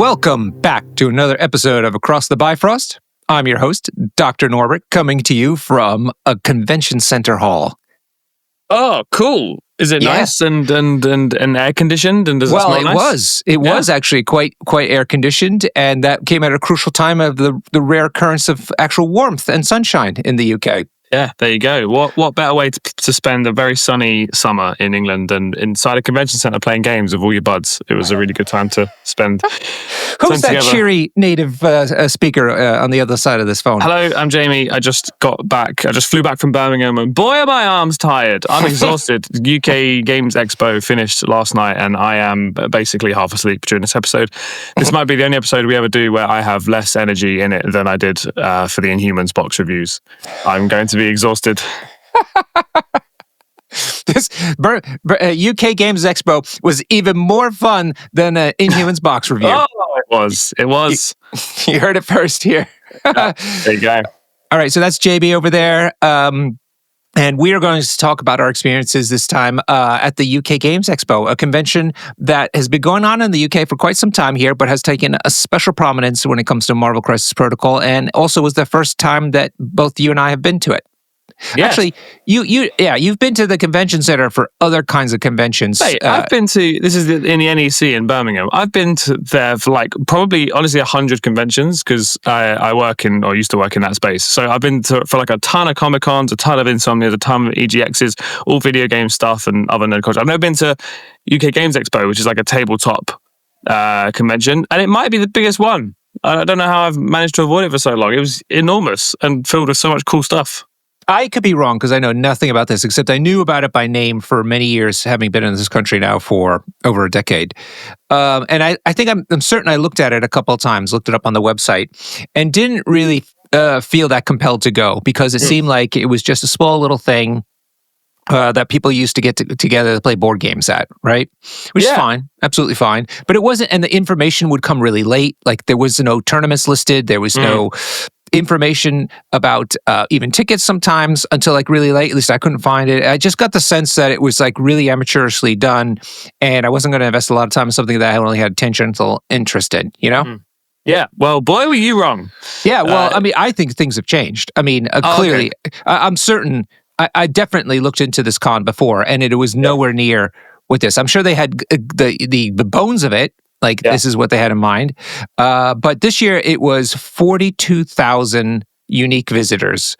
Welcome back to another episode of Across the Bifrost. I'm your host, Dr. Norbert, coming to you from a convention center hall. Oh, cool. Is it nice and air conditioned? And does it smell nice? It was actually quite air conditioned, and that came at a crucial time of the rare occurrence of actual warmth and sunshine in the UK. Yeah, there you go. What better way to spend a very sunny summer in England than inside a convention centre playing games with all your buds? It was a really good time to spend. Who's that together. Cheery native speaker on the other side of this phone? Hello, I'm Jamie. I just got back. I just flew back from Birmingham, and boy, are my arms tired. I'm exhausted. UK Games Expo finished last night, and I am basically half asleep during this episode. This might be the only episode we ever do where I have less energy in it than I did for the Inhumans box reviews. I'm going to be exhausted. This UK Games Expo was even more fun than an Inhumans box review. Oh, it was. You heard it first here. There you go. All right, so that's JB over there. And we are going to talk about our experiences this time at the UK Games Expo, a convention that has been going on in the UK for quite some time here, but has taken a special prominence when it comes to Marvel Crisis Protocol, and also was the first time that both you and I have been to it. Yeah. Actually, you've been to the convention center for other kinds of conventions. Hey, I've been to, this is in the NEC in Birmingham. I've been to there for probably, honestly, 100 conventions because I used to work in that space. So I've been for a ton of Comic-Cons, a ton of Insomnias, a ton of EGXs, all video game stuff and other nerd culture. I've never been to UK Games Expo, which is like a tabletop convention, and it might be the biggest one. I don't know how I've managed to avoid it for so long. It was enormous and filled with so much cool stuff. I could be wrong because I know nothing about this, except I knew about it by name for many years, having been in this country now for over a decade. And I think I'm certain I looked at it a couple of times, looked it up on the website, and didn't really feel that compelled to go because it seemed like it was just a small little thing that people used to get together to play board games at, right? Which is fine, absolutely fine. But it wasn't, and the information would come really late. Like there was no tournaments listed, there was no information about even tickets sometimes until really late. At least I couldn't find it. I just got the sense that it was really amateurishly done, and I wasn't going to invest a lot of time in something that I only had tangential interest in, you know? Yeah, well, boy, were you wrong. Yeah, well, I think things have changed. Clearly, okay. I'm certain, I definitely looked into this con before, and it was nowhere near with this. I'm sure they had the bones of it. This is what they had in mind. But this year, it was 42,000 unique visitors.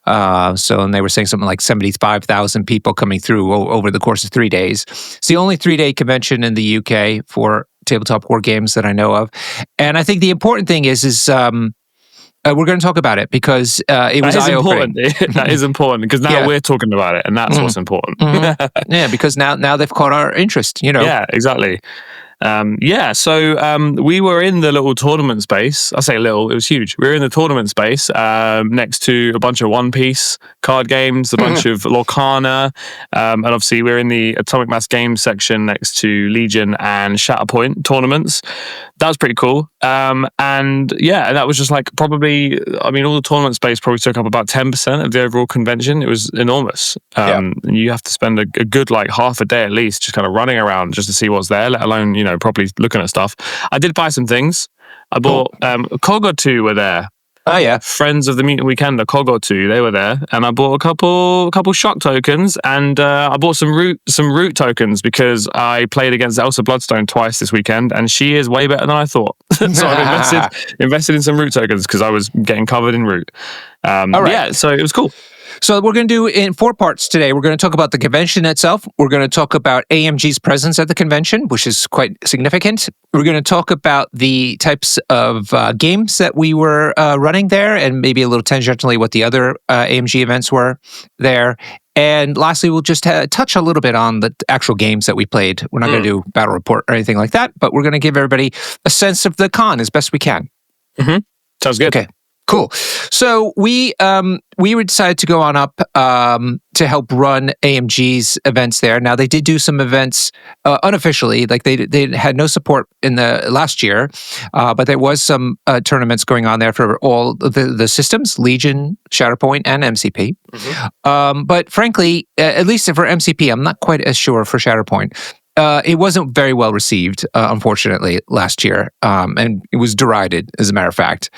And they were saying something like 75,000 people coming through over the course of 3 days. It's the only 3-day convention in the UK for tabletop war games that I know of. And I think the important thing is we're going to talk about it because it was eye-opening. That is important because now we're talking about it, and that's what's important. Yeah, because now they've caught our interest, you know. Yeah, exactly. So we were in the little tournament space. I say little, it was huge. We were in the tournament space next to a bunch of One Piece card games, a bunch of Lorcana, and obviously we're in the Atomic Mass Games section next to Legion and Shatterpoint tournaments. That was pretty cool. And that was just probably, all the tournament space probably took up about 10% of the overall convention. It was enormous. You have to spend a good half a day at least just kind of running around just to see what's there, let alone, properly looking at stuff. I did buy some things. I bought Cog or two were there. Oh yeah, friends of the Mutant Weekender, Cog or two, they were there, and I bought a couple shock tokens, and I bought some root tokens because I played against Elsa Bloodstone twice this weekend, and she is way better than I thought. So I invested in some root tokens because I was getting covered in root. All right. Yeah, so it was cool. So we're going to do in 4 parts today. We're going to talk about the convention itself. We're going to talk about AMG's presence at the convention, which is quite significant. We're going to talk about the types of games that we were running there, and maybe a little tangentially what the other AMG events were there. And lastly, we'll just touch a little bit on the actual games that we played. We're not going to do battle report or anything like that, but we're going to give everybody a sense of the con as best we can. Sounds good. Okay. Cool. So we decided to go on up to help run AMG's events there. Now they did do some events unofficially, they had no support in the last year, but there was some tournaments going on there for all the systems, Legion, Shatterpoint, and MCP. But frankly, at least for MCP, I'm not quite as sure for Shatterpoint. It wasn't very well received, unfortunately, last year, and it was derided, as a matter of fact.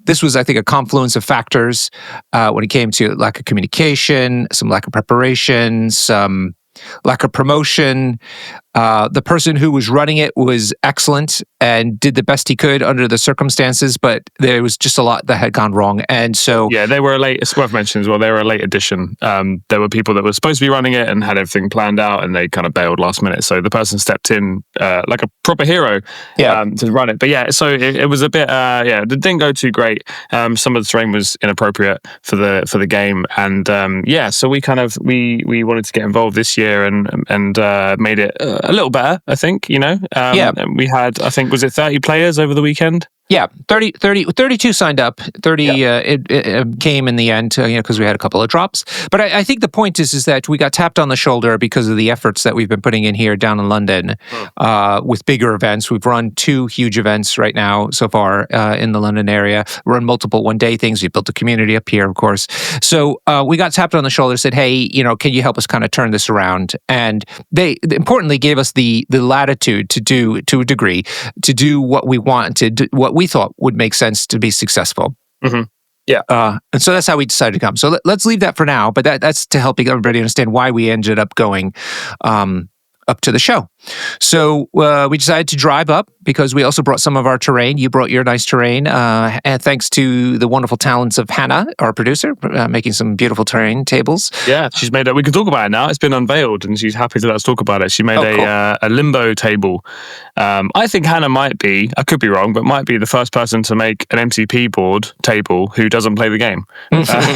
This was, I think, a confluence of factors when it came to lack of communication, some lack of preparation, some lack of promotion. The person who was running it was excellent and did the best he could under the circumstances, but there was just a lot that had gone wrong. And so, yeah, they were it's worth mentioning as well, they were a late addition. There were people that were supposed to be running it and had everything planned out, and they kind of bailed last minute. So the person stepped in like a proper hero to run it. But yeah, so it was a bit, it didn't go too great. Some of the terrain was inappropriate for the game. And so we we wanted to get involved this year and made it a little better, I think, we had, I think, was it 30 players over the weekend? Yeah, 32 signed up. 30 it came in the end, because we had a couple of drops. But I think the point is that we got tapped on the shoulder because of the efforts that we've been putting in here down in London with bigger events. We've run 2 huge events right now so far in the London area. Run multiple one-day things. We built a community up here, of course. So we got tapped on the shoulder, said, hey, can you help us kind of turn this around? And they importantly gave us the latitude to a degree, to do what we wanted, what we thought would make sense to be successful. Mm-hmm. And so that's how we decided to come. So let's leave that for now, but that's to help everybody understand why we ended up going up to the show. So we decided to drive up because we also brought some of our terrain. You brought your nice terrain, and thanks to the wonderful talents of Hannah, our producer, making some beautiful terrain tables. Yeah, she's made it. We can talk about it now. It's been unveiled, and she's happy to let us talk about it. She made a limbo table. I think Hannah might be, I could be wrong, but might be the first person to make an MCP board table who doesn't play the game.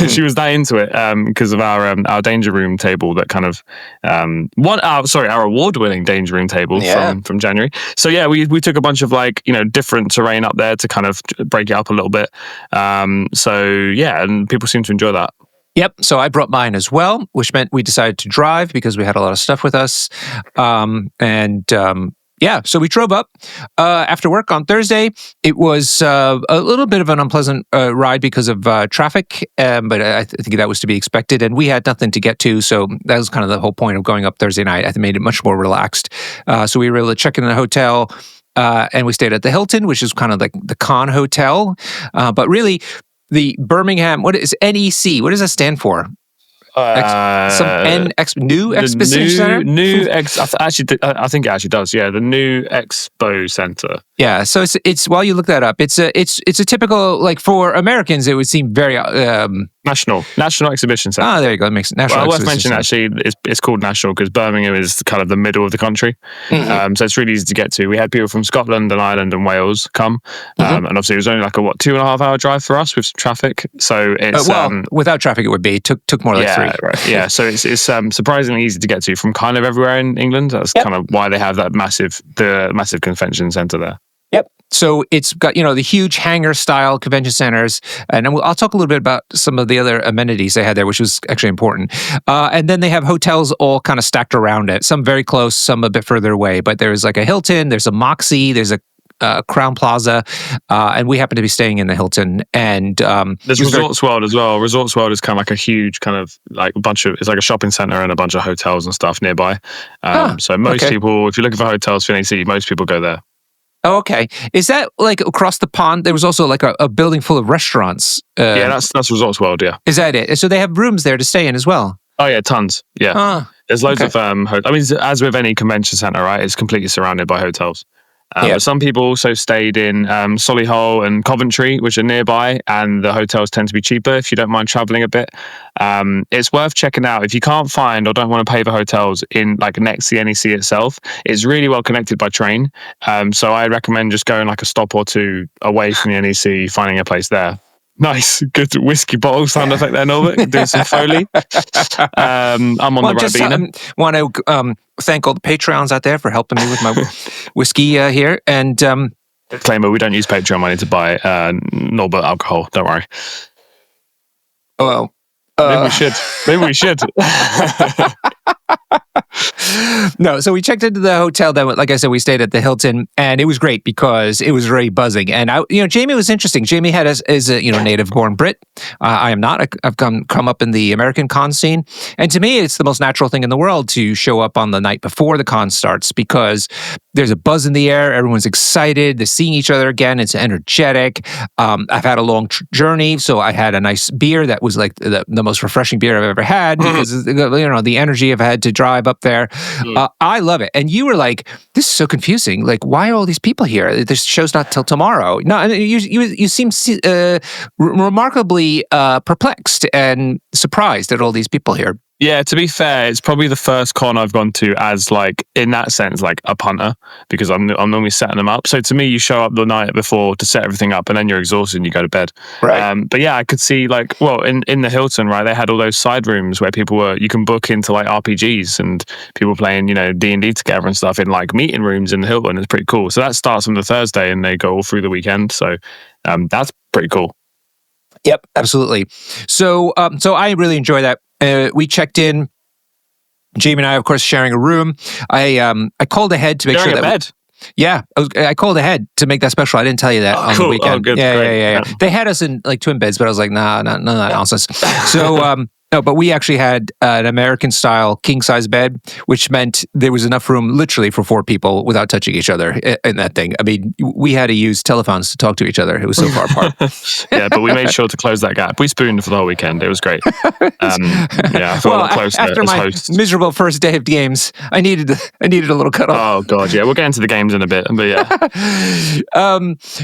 She was that into it because of our Danger Room table that kind of our award-winning Danger Room table from January. So yeah, we took a bunch of different terrain up there to kind of break it up a little bit. And people seem to enjoy that. Yep. So I brought mine as well, which meant we decided to drive because we had a lot of stuff with us. So we drove up after work on Thursday. It was a little bit of an unpleasant ride because of traffic, but I think that was to be expected. And we had nothing to get to, so that was kind of the whole point of going up Thursday night. I think made it much more relaxed. So we were able to check in the hotel, and we stayed at the Hilton, which is kind of like the con hotel. But really, the Birmingham, what is NEC? What does that stand for? New Exposition Center? I think it actually does. Yeah, the New Expo Center. Yeah, so it's while you look that up, it's a typical, for Americans, it would seem very National Exhibition Center. Ah, there you go. It makes National. Worth mentioning actually, it's called National because Birmingham is kind of the middle of the country, so it's really easy to get to. We had people from Scotland and Ireland and Wales come, and obviously it was only 2.5 hour drive for us with traffic. So it's without traffic it would be took more like 3. Right. Yeah, so it's surprisingly easy to get to from kind of everywhere in England. That's kind of why they have that massive convention center there. Yep. So it's got, the huge hangar-style convention centers, and I'll talk a little bit about some of the other amenities they had there, which was actually important. And then they have hotels all kind of stacked around it, some very close, some a bit further away. But there's a Hilton, there's a Moxie, there's a Crown Plaza, and we happen to be staying in the Hilton. And there's Resorts World as well. Resorts World is kind of like a huge it's like a shopping center and a bunch of hotels and stuff nearby. So most people, if you're looking for hotels for NEC, most people go there. Oh, okay. Is that across the pond? There was also a building full of restaurants. Yeah, that's Resorts World. Yeah. Is that it? So they have rooms there to stay in as well. Oh yeah, tons. Yeah. There's loads of as with any convention center, right? It's completely surrounded by hotels. But some people also stayed in Solihull and Coventry, which are nearby, and the hotels tend to be cheaper if you don't mind traveling a bit. It's worth checking out if you can't find or don't want to pay for hotels in next to the NEC itself. It's really well connected by train, so I recommend just going a stop or two away from the NEC, finding a place there. Nice, good whiskey bottle sound effect there, Norbert. Doing some Foley. I'm on the Ribena. Want to thank all the Patreons out there for helping me with my whiskey here. And disclaimer: we don't use Patreon money to buy Norbert alcohol. Don't worry. Oh well. Maybe we should. No, so we checked into the hotel. Then, like I said, we stayed at the Hilton, and it was great because it was very buzzing. And Jamie was interesting. Jamie is a native-born Brit. I am not. I've come up in the American con scene, and to me, it's the most natural thing in the world to show up on the night before the con starts because there's a buzz in the air. Everyone's excited. They're seeing each other again. It's energetic. I've had a long journey, so I had a nice beer that was like the most refreshing beer I've ever had because the energy I've had to drive up there. I love it. And you were like, "This is so confusing. Like, why are all these people here? This show's not till tomorrow." No, you seem remarkably perplexed and surprised at all these people here. Yeah, to be fair, it's probably the first con I've gone to as like, in that sense, like a punter, because I'm normally setting them up. So to me, you show up the night before to set everything up and then you're exhausted and you go to bed. Right. But yeah, I could see like, well, in the Hilton, right, they had all those side rooms where you can book into like RPGs and people playing, D&D together and stuff in like meeting rooms in the Hilton. It's pretty cool. So that starts on the Thursday and they go all through the weekend. So that's pretty cool. Yep, absolutely. So I really enjoy that. We checked in. Jamie and I, of course, sharing a room. I called ahead to make sure that bed. Yeah, I called ahead to make that special. I didn't tell you that on the weekend. Oh, good. Yeah. They had us in like twin beds, but I was like, nah, none of that nonsense. So no, but we actually had an American-style king-size bed, which meant there was enough room literally for 4 people without touching each other in that thing. I mean, we had to use telephones to talk to each other. It was so far apart. Yeah, but we made sure to close that gap. We spooned for the whole weekend. It was great. I felt close after my hosts. miserable first day of games, I needed a little cutoff. Oh God, yeah. We'll get into the games in a bit, but yeah.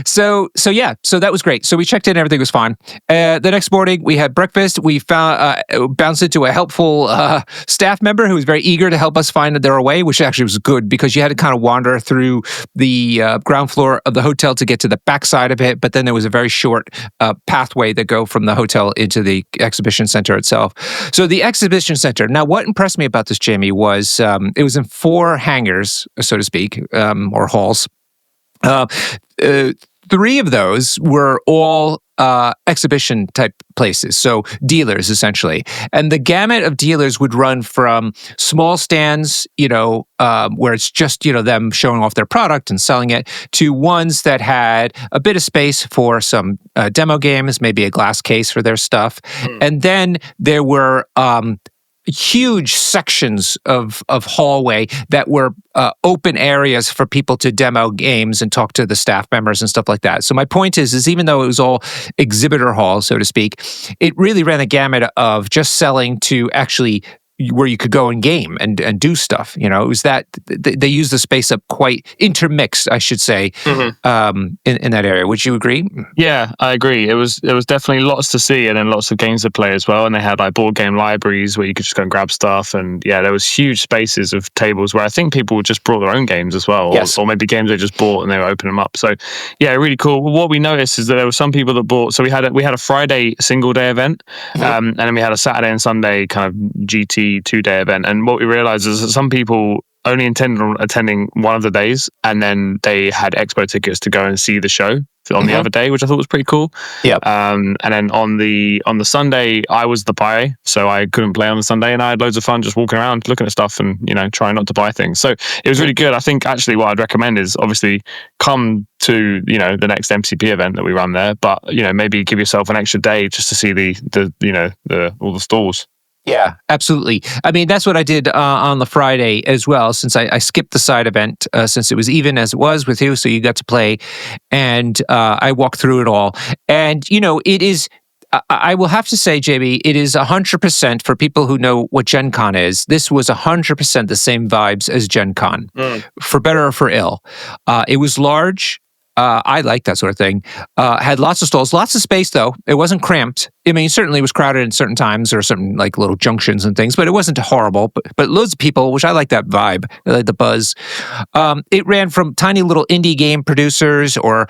So that was great. So we checked in, everything was fine. The next morning we had breakfast. We found bounced into a helpful staff member who was very eager to help us find their way, which actually was good because you had to kind of wander through the ground floor of the hotel to get to the backside of it. But then there was a very short pathway that go from the hotel into the exhibition center itself. So the exhibition center. Now, what impressed me about this, Jamie, was it was in 4 hangars, so to speak, or halls. 3 of those were all exhibition type places, so dealers essentially. And the gamut of dealers would run from small stands, where it's just, them showing off their product and selling it, to ones that had a bit of space for some demo games, maybe a glass case for their stuff. And then there were huge sections of hallway that were open areas for people to demo games and talk to the staff members and stuff like that. So my point is even though it was all exhibitor hall, so to speak, it really ran the gamut of just selling to actually where you could go and game and do stuff. It was that they used the space up quite intermixed, I should say, in that area. Would you agree? Yeah, I agree. It was definitely lots to see and then lots of games to play as well. And they had like board game libraries where you could just go and grab stuff. And yeah, there was huge spaces of tables where I think people just brought their own games as well, yes. or maybe games they just bought and they were opening them up. So yeah, really cool. What we noticed is that there were some people that bought. So we had a Friday single day event, and then we had a Saturday and Sunday kind of GT 2-day event. And what we realized is that some people only intended on attending one of the days, and then they had expo tickets to go and see the show on the other day, which I thought was pretty cool. Yeah. And then on the Sunday, I was the buyer, so I couldn't play on the Sunday, and I had loads of fun just walking around, looking at stuff, and trying not to buy things. So it was really good. I think actually what I'd recommend is obviously come to the next MCP event that we run there, but maybe give yourself an extra day just to see the all the stalls. Yeah, absolutely. I mean, that's what I did on the Friday as well, since I skipped the side event, since it was even as it was with you, so you got to play, and I walked through it all. And, it is, I will have to say, JB, it is 100% for people who know what Gen Con is. This was 100% the same vibes as Gen Con, for better or for ill. It was large. I like that sort of thing. Had lots of stalls, lots of space though. It wasn't cramped. I mean, certainly it was crowded at certain times or certain like little junctions and things, but it wasn't horrible. But loads of people, which I like that vibe. I like the buzz. It ran from tiny little indie game producers or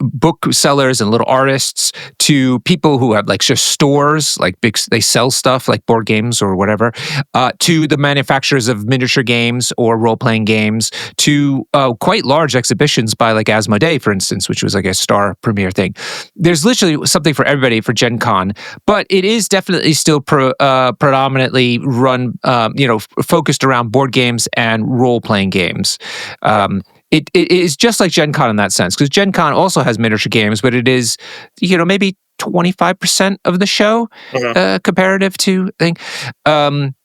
booksellers and little artists to people who have like just stores, like they sell stuff like board games or whatever, to the manufacturers of miniature games or role-playing games, to quite large exhibitions by like Asmodee, for instance, which was like a star premiere thing. There's literally something for everybody for Gen Con, but it is definitely still predominantly run, focused around board games and role-playing games. It is just like Gen Con in that sense, because Gen Con also has miniature games, but it is, maybe 25% of the show comparative to thing.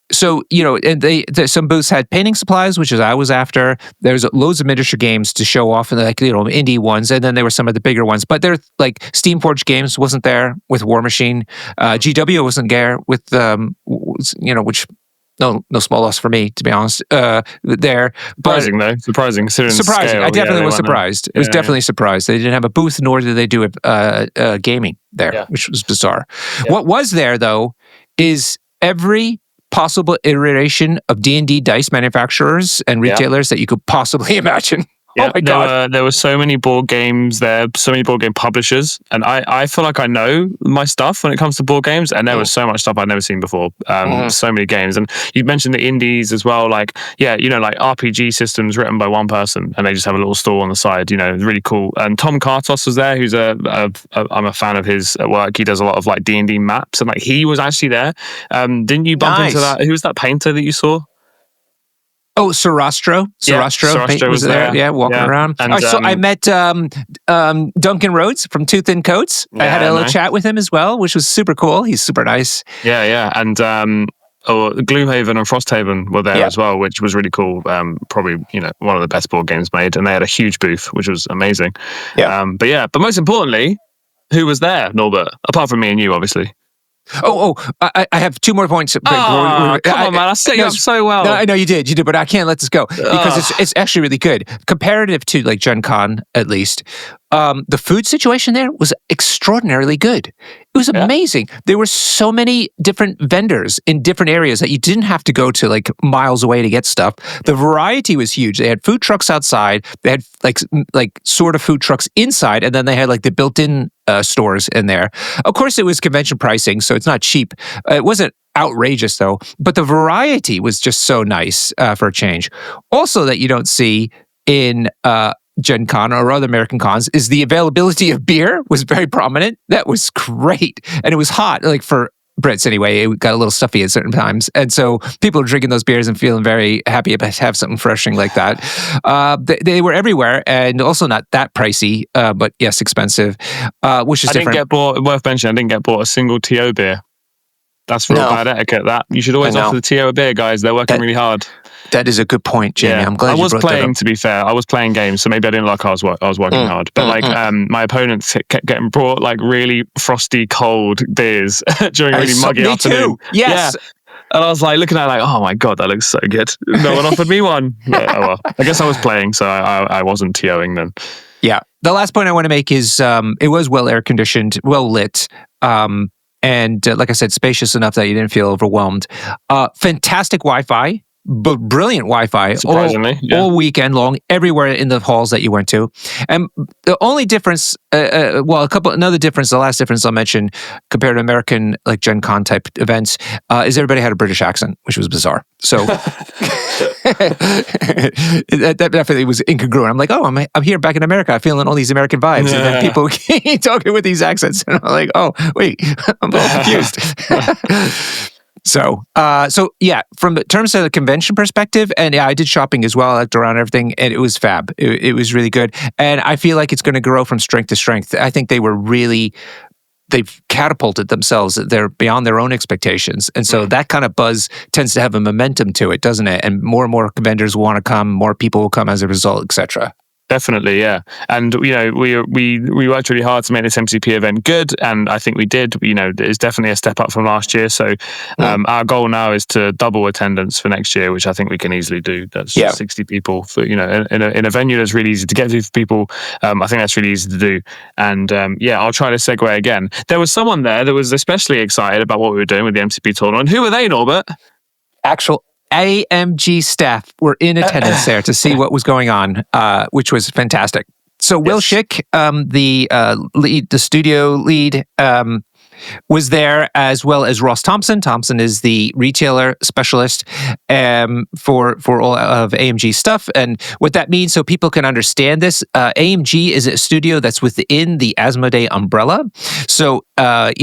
So, and some booths had painting supplies, which is I was after. There's loads of miniature games to show off, and indie ones, and then there were some of the bigger ones. But there's like Steamforged Games wasn't there with War Machine. GW wasn't there with, which no small loss for me, to be honest. There, surprising though, surprising. Scale, I definitely was surprised. It was definitely surprised. They didn't have a booth, nor did they do gaming there, which was bizarre. Yeah. What was there though is every possible iteration of D&D dice manufacturers and retailers that you could possibly imagine. Yeah, oh my God. There were so many board games there, so many board game publishers, and I feel like I know my stuff when it comes to board games, and there was so much stuff I'd never seen before. So many games, and you mentioned the indies as well, like RPG systems written by one person, and they just have a little store on the side, really cool. And Tom Kartos was there, who's I'm a fan of his work. He does a lot of like D&D maps, and like he was actually there. Didn't you bump into that? Who was that painter that you saw? Oh, Sarastro. Sarastro was there. Walking around. And, I met Duncan Rhodes from Two Thin Coats. I had a little chat with him as well, which was super cool. He's super nice. Yeah. And Gloomhaven and Frosthaven were there as well, which was really cool. Probably, one of the best board games made. And they had a huge booth, which was amazing. Yeah. But most importantly, who was there, Norbert? Apart from me and you, obviously. I have two more points. Come on, man! I set you up so well. No, I know you did, but I can't let this go because it's actually really good. Comparative to like Gen Con, at least, the food situation there was extraordinarily good. It was amazing. There were so many different vendors in different areas that you didn't have to go to like miles away to get stuff. The variety was huge. They had food trucks outside. They had like sort of food trucks inside, and then they had like the built-in stores in there. Of course, it was convention pricing, so it's not cheap. It wasn't outrageous though, but the variety was just so nice for a change. Also, that you don't see in Gen Con or other American cons is the availability of beer was very prominent. That was great, and it was hot, like for Brits anyway. It got a little stuffy at certain times, and so people are drinking those beers and feeling very happy about to have something refreshing like that. They were everywhere, and also not that pricey, but yes, expensive, which is different. Worth mentioning, I didn't get bought a single TO beer. That's real bad etiquette. That you should always offer the TO a beer, guys. They're working really hard. That is a good point, Jamie. I'm glad I was you brought that playing. up. To be fair, I was playing games, so maybe I didn't like I was working hard. But my opponents kept getting brought like really frosty, cold beers during a really muggy afternoon. Too. Yes. Yeah. And I was like looking at it like, oh my God, that looks so good. No one offered me one. But, I guess I was playing, so I wasn't TOing then. Yeah. The last point I want to make is it was well air conditioned, well lit. And like I said, spacious enough that you didn't feel overwhelmed. Fantastic Wi-Fi, but brilliant Wi-Fi all weekend long, everywhere in the halls that you went to. And the only difference, another difference, the last difference I'll mention compared to American like Gen Con type events is everybody had a British accent, which was bizarre. So that definitely was incongruent. I'm like, I'm here back in America, I'm feeling all these American vibes, and then people talking with these accents, and I'm like, oh wait, I'm all confused. So yeah, from terms of the convention perspective, and I did shopping as well. I looked around everything, and it was fab. It was really good, and I feel like it's going to grow from strength to strength. I think they've catapulted themselves. They're beyond their own expectations. And so that kind of buzz tends to have a momentum to it, doesn't it? And more vendors will want to come, more people will come as a result, etc. Definitely, yeah. And, we worked really hard to make this MCP event good, and I think we did. It's definitely a step up from last year. So our goal now is to double attendance for next year, which I think we can easily do. That's 60 people for, in a venue that's really easy to get to for people. I think that's really easy to do. And I'll try to segue again. There was someone there that was especially excited about what we were doing with the MCP tournament. Who are they, Norbert? Actual AMG staff were in attendance there to see what was going on, which was fantastic. So Will Schick, the studio lead, was there, as well as Ross Thompson. Thompson is the retailer specialist for all of AMG stuff. And what that means, so people can understand this, AMG is a studio that's within the Asmodee umbrella. So, a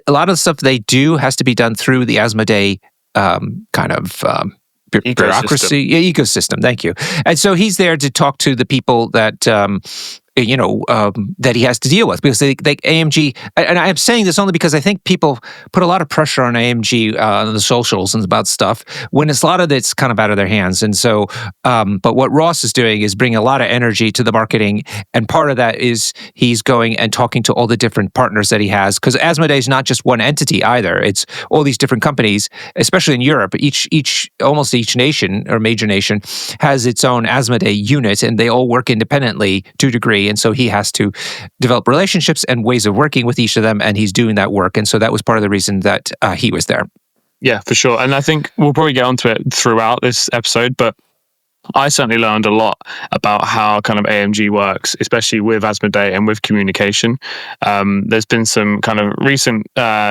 lot of the stuff they do has to be done through the Asmodee bureaucracy ecosystem. Thank you. And so he's there to talk to the people that that he has to deal with, because they AMG, and I'm saying this only because I think people put a lot of pressure on AMG on the socials and about stuff when it's a lot of it's kind of out of their hands. And so, but what Ross is doing is bringing a lot of energy to the marketing, and part of that is he's going and talking to all the different partners that he has, because Asmodee is not just one entity either; it's all these different companies, especially in Europe. Almost each nation or major nation has its own Asmodee unit, and they all work independently to a degree. And so he has to develop relationships and ways of working with each of them, and he's doing that work. And so that was part of the reason that he was there. Yeah, for sure. And I think we'll probably get onto it throughout this episode, but I certainly learned a lot about how kind of AMG works, especially with Asmodee and with communication. There's been some kind of recent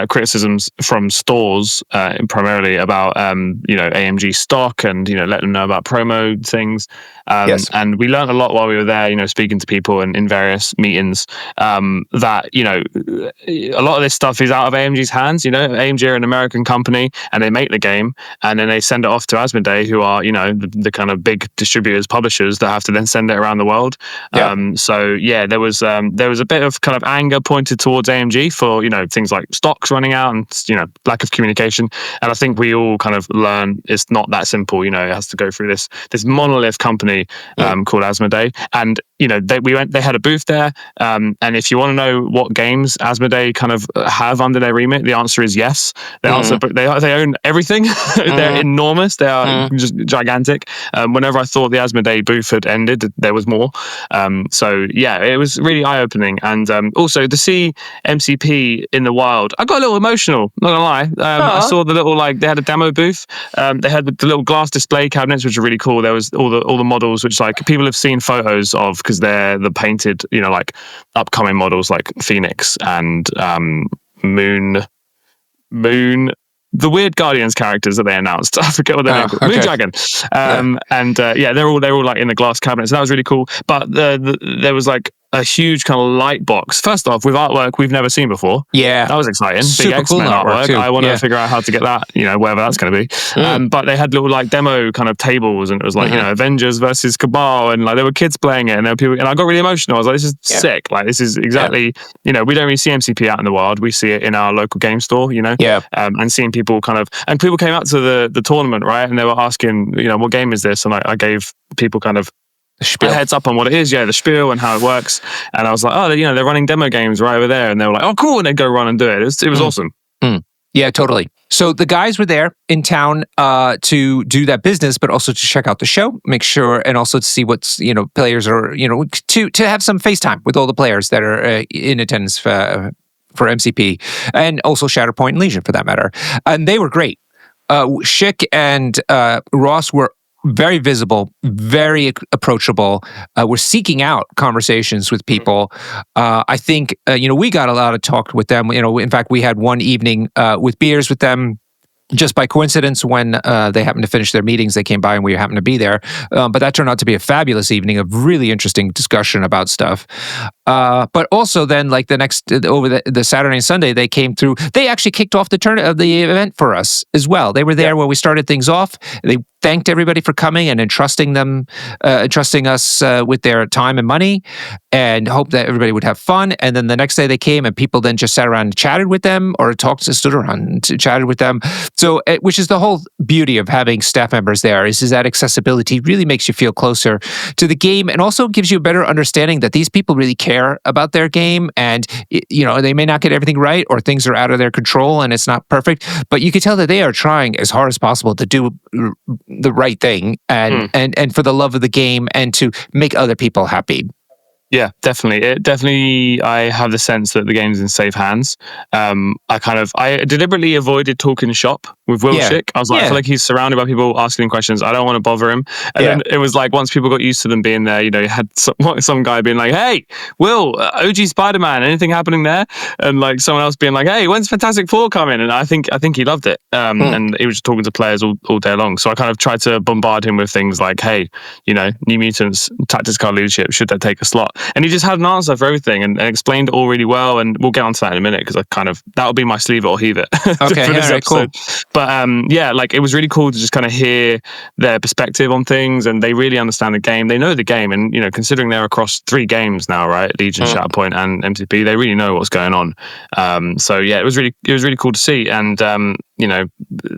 criticisms from stores, primarily about AMG stock and let them know about promo things. Yes. And we learned a lot while we were there, speaking to people in various meetings, that a lot of this stuff is out of AMG's hands. AMG are an American company, and they make the game, and then they send it off to Asmodee, who are the kind of big distributors, publishers that have to then send it around the world. Yeah. There was a bit of kind of anger pointed towards AMG for things like stocks running out and lack of communication. And I think we all kind of learn it's not that simple. It has to go through this monolith company called Asmodee, and they had a booth there. And if you want to know what games Asmodee kind of have under their remit, the answer is yes. They own everything. They're enormous. They are just gigantic. Whenever I thought the Asmodee booth had ended, there was more. It was really eye-opening. And also to see MCP in the wild, I got a little emotional, not gonna lie. I saw the little, they had a demo booth. They had the little glass display cabinets, which are really cool. There was all the models, which people have seen photos of, because they're the painted, upcoming models like Phoenix and Moon, the weird Guardians characters that they announced. I forget what they're named. Okay. Moon Dragon. They're all in the glass cabinets. That was really cool. But there was a huge kind of light box. First off, with artwork we've never seen before. Yeah. That was exciting. Super Big X-Men cool artwork. too. I want to figure out how to get that, wherever that's going to be. But they had little demo kind of tables, and it was Avengers versus Cabal, and there were kids playing it, and there were people, and I got really emotional. I was like, this is sick. This is exactly, we don't really see MCP out in the wild. We see it in our local game store, and seeing people and people came out to the tournament, right? And they were asking, what game is this? And I gave people kind of a heads up on what it is, the spiel and how it works. And I was like, they're running demo games right over there. And they were like, oh, cool. And they'd go run and do it. It was awesome. Yeah, totally. So the guys were there in town to do that business, but also to check out the show, make sure, and also to see what's, players are, to have some FaceTime with all the players that are in attendance for MCP, and also Shatterpoint and Legion for that matter. And they were great. Schick and Ross were very visible, very approachable. We're seeking out conversations with people. I think, we got a lot of talk with them. In fact, we had one evening with beers with them. Just by coincidence, when they happened to finish their meetings, they came by and we happened to be there. But that turned out to be a fabulous evening of really interesting discussion about stuff. But also then, over the Saturday and Sunday, they came through. They actually kicked off the event for us as well. They were there when we started things off. They thanked everybody for coming and entrusting us with their time and money, and hoped that everybody would have fun. And then the next day they came, and people then just sat around and chatted with them, or stood around and chatted with them. So, which is the whole beauty of having staff members there, is that accessibility really makes you feel closer to the game, and also gives you a better understanding that these people really care about their game, and they may not get everything right, or things are out of their control and it's not perfect, but you can tell that they are trying as hard as possible to do the right thing, and for the love of the game, and to make other people happy. Yeah, definitely. I have the sense that the game's in safe hands. I deliberately avoided talking shop with Will Yeah. Schick. I was like, I feel like he's surrounded by people asking him questions. I don't want to bother him. And then it was like, once people got used to them being there, you know, you had some guy being like, hey, Will, OG Spider-Man, anything happening there? And like someone else being like, hey, when's Fantastic Four coming? And I think he loved it. And he was just talking to players all day long. So I kind of tried to bombard him with things like, hey, you know, New Mutants, Tactics Card Leadership, should they take a slot? And he just had an answer for everything and explained it all really well. And we'll get onto that in a minute, because that'll be my sleeve it or heave it okay, for this episode. Cool. But yeah, like it was really cool to just kind of hear their perspective on things, and they really understand the game. They know the game, and you know, considering they're across 3 games now, right? Legion, Shatterpoint, and MCP, they really know what's going on. So yeah, it was really cool to see. And you know,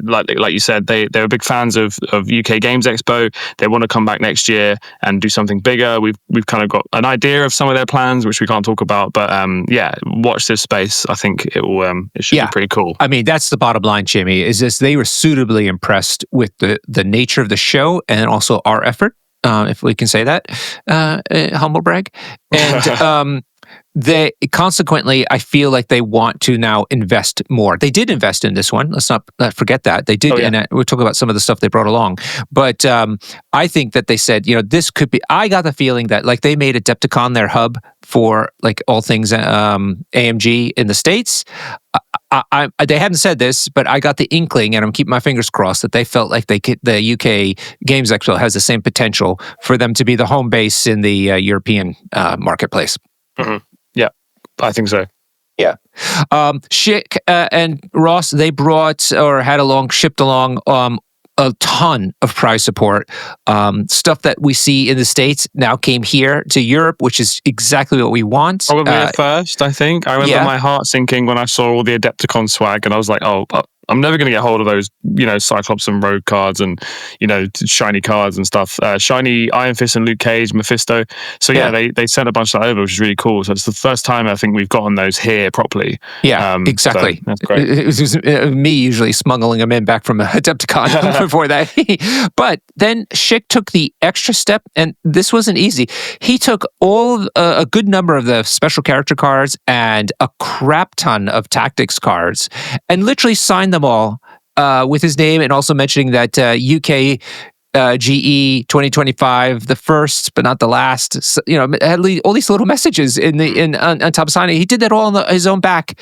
like you said, they were big fans of UK Games Expo. They want to come back next year and do something bigger. We've kind of got an idea of some of their plans, which we can't talk about. But yeah, watch this space. I think it should be pretty cool. I mean, that's the bottom line, Jimmy. Is this they were suitably impressed with the nature of the show and also our effort, if we can say that, humble brag, and. They consequently, I feel like they want to now invest more. They did invest in this one. Let's not forget that they did. And we'll talk about some of the stuff they brought along. But I think that they said, you know, this could be. I got the feeling that like they made Adepticon their hub for like all things AMG in the States. They hadn't said this, but I got the inkling, and I'm keeping my fingers crossed that they felt like the UK Games Expo has the same potential for them to be the home base in the European marketplace. Mm-hmm. Yeah, I think so. Yeah. Schick and Ross, they brought or shipped along a ton of prize support. Stuff that we see in the States now came here to Europe, which is exactly what we want. Probably at first, I think. I remember my heart sinking when I saw all the Adepticon swag, and I was like, oh, I'm never going to get hold of those, you know, Cyclops and Rogue cards and, you know, shiny cards and stuff. Shiny Iron Fist and Luke Cage, Mephisto. So yeah, they sent a bunch of that over, which is really cool. So it's the first time I think we've gotten those here properly. Yeah, exactly. So that's great. It was me usually smuggling them in back from Adepticon before that. But then Schick took the extra step, and this wasn't easy. He took a good number of the special character cards and a crap ton of tactics cards and literally signed them all with his name, and also mentioning that UK GE 2025, the first but not the last. So, you know, had all these little messages on top of signing. He did that all on his own back.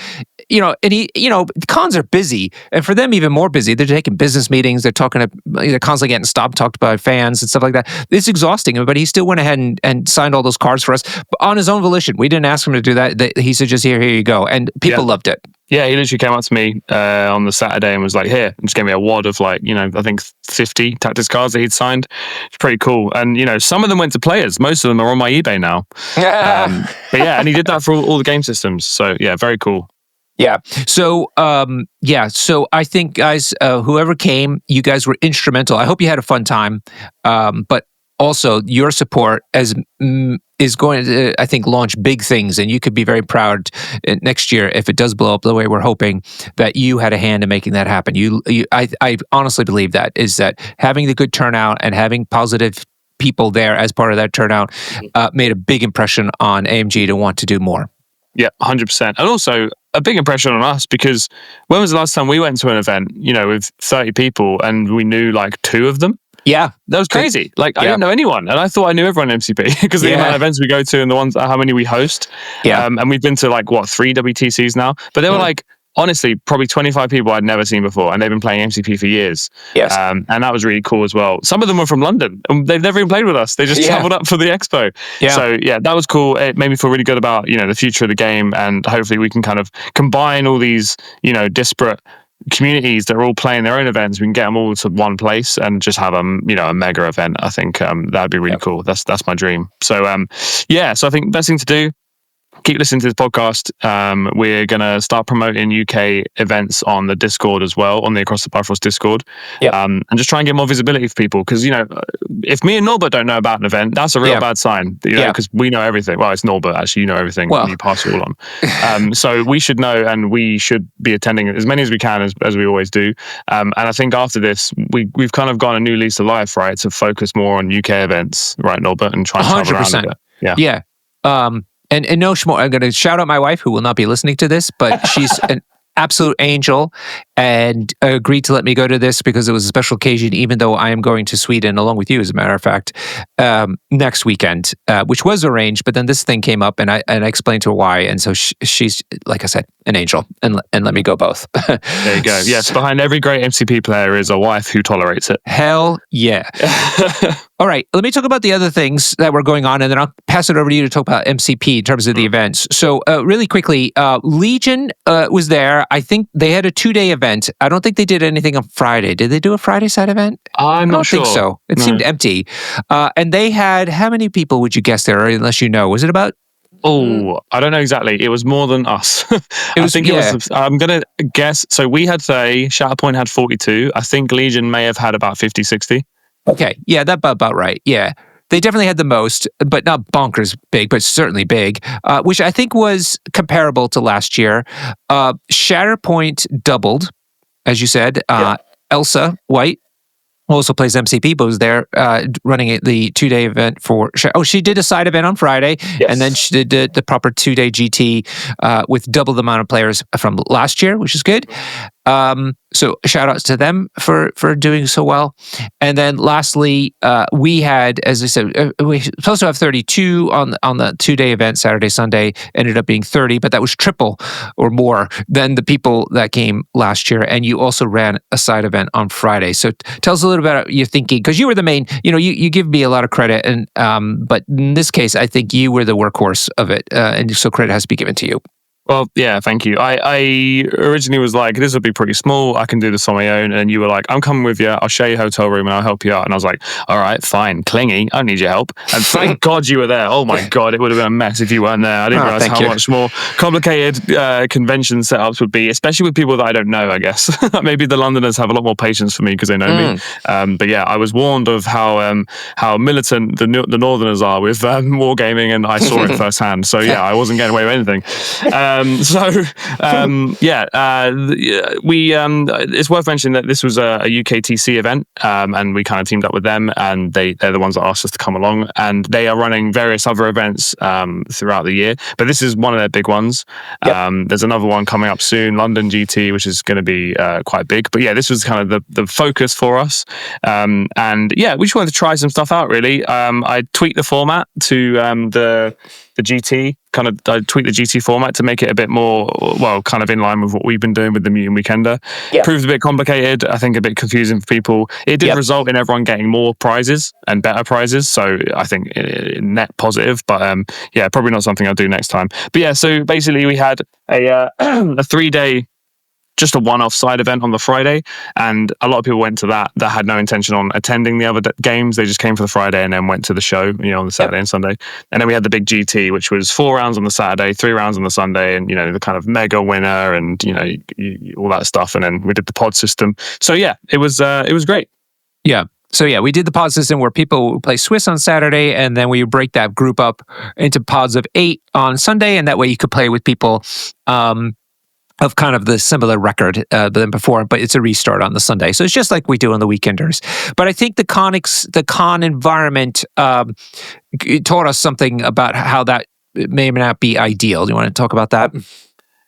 You know, and cons are busy, and for them even more busy. They're taking business meetings. They're constantly getting stopped, talked by fans and stuff like that. It's exhausting, but he still went ahead and signed all those cards for us on his own volition. We didn't ask him to do that. He said, just here you go, and people loved it. Yeah, he literally came up to me on the Saturday and was like, here, and just gave me a wad of like, you know, I think 50 tactics cards that he'd signed. It's pretty cool. And, you know, some of them went to players. Most of them are on my eBay now. But yeah, and he did that for all the game systems. So yeah, very cool. Yeah. So, so I think, guys, whoever came, you guys were instrumental. I hope you had a fun time. But also, your support is going to, I think, launch big things, and you could be very proud next year if it does blow up the way we're hoping, that you had a hand in making that happen. I honestly believe that having the good turnout and having positive people there as part of that turnout made a big impression on AMG to want to do more. Yeah, 100%. And also a big impression on us, because when was the last time we went to an event, you know, with 30 people and we knew like 2 of them? Yeah. That was crazy. Like, I didn't know anyone. And I thought I knew everyone in MCP because the amount of events we go to and the ones, how many we host. Yeah. And we've been to like, 3 WTCs now? But they were like, honestly, probably 25 people I'd never seen before, and they've been playing MCP for years. Yes. And that was really cool as well. Some of them were from London, and they've never even played with us. They just traveled up for the expo. Yeah. So yeah, that was cool. It made me feel really good about, you know, the future of the game, and hopefully we can kind of combine all these, you know, disparate communities that are all playing their own events. We can get them all to one place and just have a mega event. I think that'd be really cool. That's my dream. So so I think best thing to do, keep listening to this podcast. We're going to start promoting UK events on the Discord as well, on the Across the Bifrost Discord. And just try and get more visibility for people. Because, you know, if me and Norbert don't know about an event, that's a real bad sign, you know, because we know everything. Well, it's Norbert, actually, you know everything. Well. And you pass it all on. So we should know, and we should be attending as many as we can, as we always do. And I think after this, we've kind of got a new lease of life, right, to focus more on UK events, right, Norbert, and try and travel around a bit. Yeah. And no schmo, I'm going to shout out my wife, who will not be listening to this, but she's an absolute angel. and agreed to let me go to this because it was a special occasion, even though I am going to Sweden along with you, as a matter of fact, next weekend, which was arranged. But then this thing came up, and I explained to her why. And so she's, like I said, an angel, and let me go both. There you go. Yes, behind every great MCP player is a wife who tolerates it. Hell yeah. All right, let me talk about the other things that were going on, and then I'll pass it over to you to talk about MCP in terms of the events. So really quickly, Legion was there. I think they had a 2-day event. I don't think they did anything on Friday. Did they do a Friday side event? I'm not sure. I don't think so. It seemed empty. And they had, how many people would you guess there, unless you know? Was it about? Oh, I don't know exactly. It was more than us. I think it was. I'm going to guess. So we had, say, Shatterpoint had 42. I think Legion may have had about 50, 60. Okay. Yeah, that's about right. Yeah. They definitely had the most, but not bonkers big, but certainly big, which I think was comparable to last year. Shatterpoint doubled, as you said. Elsa White also plays MCP, but was there running the 2-day event for... she did a side event on Friday, and then she did the proper 2-day GT with double the amount of players from last year, which is good. So shout outs to them for doing so well. And then lastly, we had, as I said, we were supposed to have 32 on the 2-day event, Saturday, Sunday, ended up being 30, but that was triple or more than the people that came last year. And you also ran a side event on Friday. So tell us a little bit about your thinking, because you were the main, you give me a lot of credit, and but in this case, I think you were the workhorse of it. And so credit has to be given to you. Well, yeah, thank you. I originally was like, this would be pretty small. I can do this on my own. And you were like, I'm coming with you. I'll share your hotel room and I'll help you out. And I was like, all right, fine. Clingy. I don't need your help. And thank God you were there. Oh my God, it would have been a mess if you weren't there. I didn't realize how much more complicated convention setups would be, especially with people that I don't know, I guess. Maybe the Londoners have a lot more patience for me because they know me. But yeah, I was warned of how militant the Northerners are with wargaming, and I saw it firsthand. So yeah, I wasn't getting away with anything. It's worth mentioning that this was a UKTC event, and we kind of teamed up with them, and they're the ones that asked us to come along, and they are running various other events throughout the year, but this is one of their big ones. There's another one coming up soon, London GT, which is going to be quite big, but yeah, this was kind of the focus for us, and yeah, we just wanted to try some stuff out, really. I tweaked the format to the GT, I tweaked the GT format to make it a bit more, kind of in line with what we've been doing with the Mutant Weekender. Proved a bit complicated, I think a bit confusing for people. It did result in everyone getting more prizes and better prizes, so I think net positive, but probably not something I'll do next time. But yeah, so basically we had a 3-day, just a one-off side event on the Friday, and a lot of people went to that had no intention on attending the other games. They just came for the Friday and then went to the show, on the Saturday and Sunday. And then we had the big GT, which was 4 rounds on the Saturday, 3 rounds on the Sunday, and the kind of mega winner, and all that stuff. And then we did the pod system. So yeah, it was great. Yeah. So yeah, we did the pod system where people play Swiss on Saturday, and then we break that group up into pods of 8 on Sunday, and that way you could play with people of kind of the similar record than before, but it's a restart on the Sunday. So it's just like we do on the Weekenders. But I think the con environment taught us something about how that may or may not be ideal. Do you want to talk about that?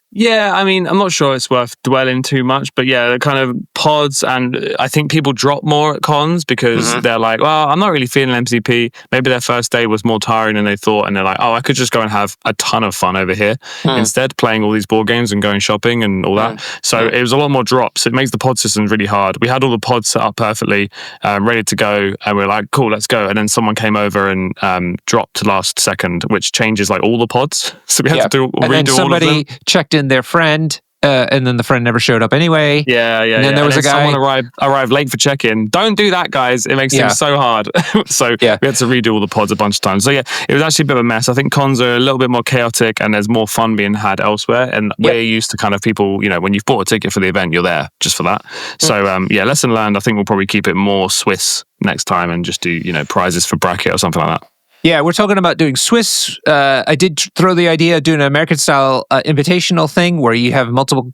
Yeah, I mean, I'm not sure it's worth dwelling too much, but yeah, the kind of pods, and I think people drop more at cons because they're like, well, I'm not really feeling MCP. Maybe their first day was more tiring than they thought, and they're like, oh, I could just go and have a ton of fun over here instead, playing all these board games and going shopping and all that. So it was a lot more drops. It makes the pod systems really hard. We had all the pods set up perfectly, ready to go, and we're like, cool, let's go. And then someone came over and dropped last second, which changes like all the pods. So we had to redo all of them. And then somebody checked in their friend, and then the friend never showed up anyway. Yeah. And then there was a guy. Someone arrived late for check-in. Don't do that, guys. It makes things so hard. So we had to redo all the pods a bunch of times. So yeah, it was actually a bit of a mess. I think cons are a little bit more chaotic, and there's more fun being had elsewhere. And we're used to kind of people, when you've bought a ticket for the event, you're there just for that. So lesson learned. I think we'll probably keep it more Swiss next time and just do prizes for bracket or something like that. Yeah, we're talking about doing Swiss. I did throw the idea of doing an American-style invitational thing where you have multiple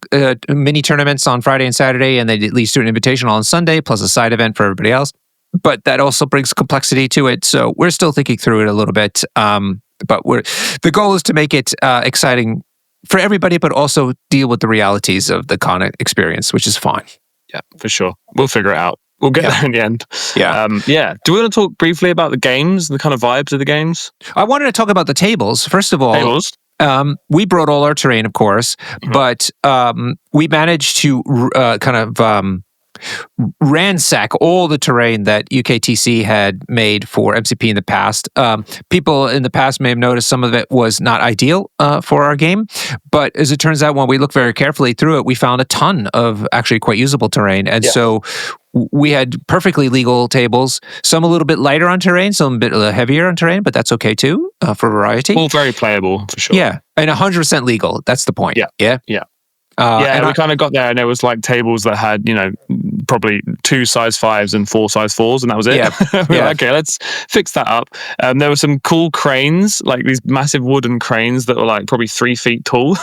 mini tournaments on Friday and Saturday, and they at least do an invitational on Sunday, plus a side event for everybody else. But that also brings complexity to it, so we're still thinking through it a little bit. But the goal is to make it exciting for everybody, but also deal with the realities of the con experience, which is fine. Yeah, for sure. We'll figure it out. We'll get there in the end. Yeah. Do we want to talk briefly about the games, the kind of vibes of the games? I wanted to talk about the tables. First of all, Tables? We brought all our terrain, of course, but we managed to ransack all the terrain that UKTC had made for MCP in the past. People in the past may have noticed some of it was not ideal for our game, but as it turns out, when we looked very carefully through it, we found a ton of actually quite usable terrain. And so we had perfectly legal tables, some a little bit lighter on terrain, some a bit heavier on terrain, but that's okay too, for variety. All very playable, for sure. Yeah, and 100% legal. That's the point. Yeah. And we kind of got there, and there was like tables that had, probably 2 size 5s and 4 size 4s, and that was it. Okay, let's fix that up. There were some cool cranes, like these massive wooden cranes that were like probably 3 feet tall.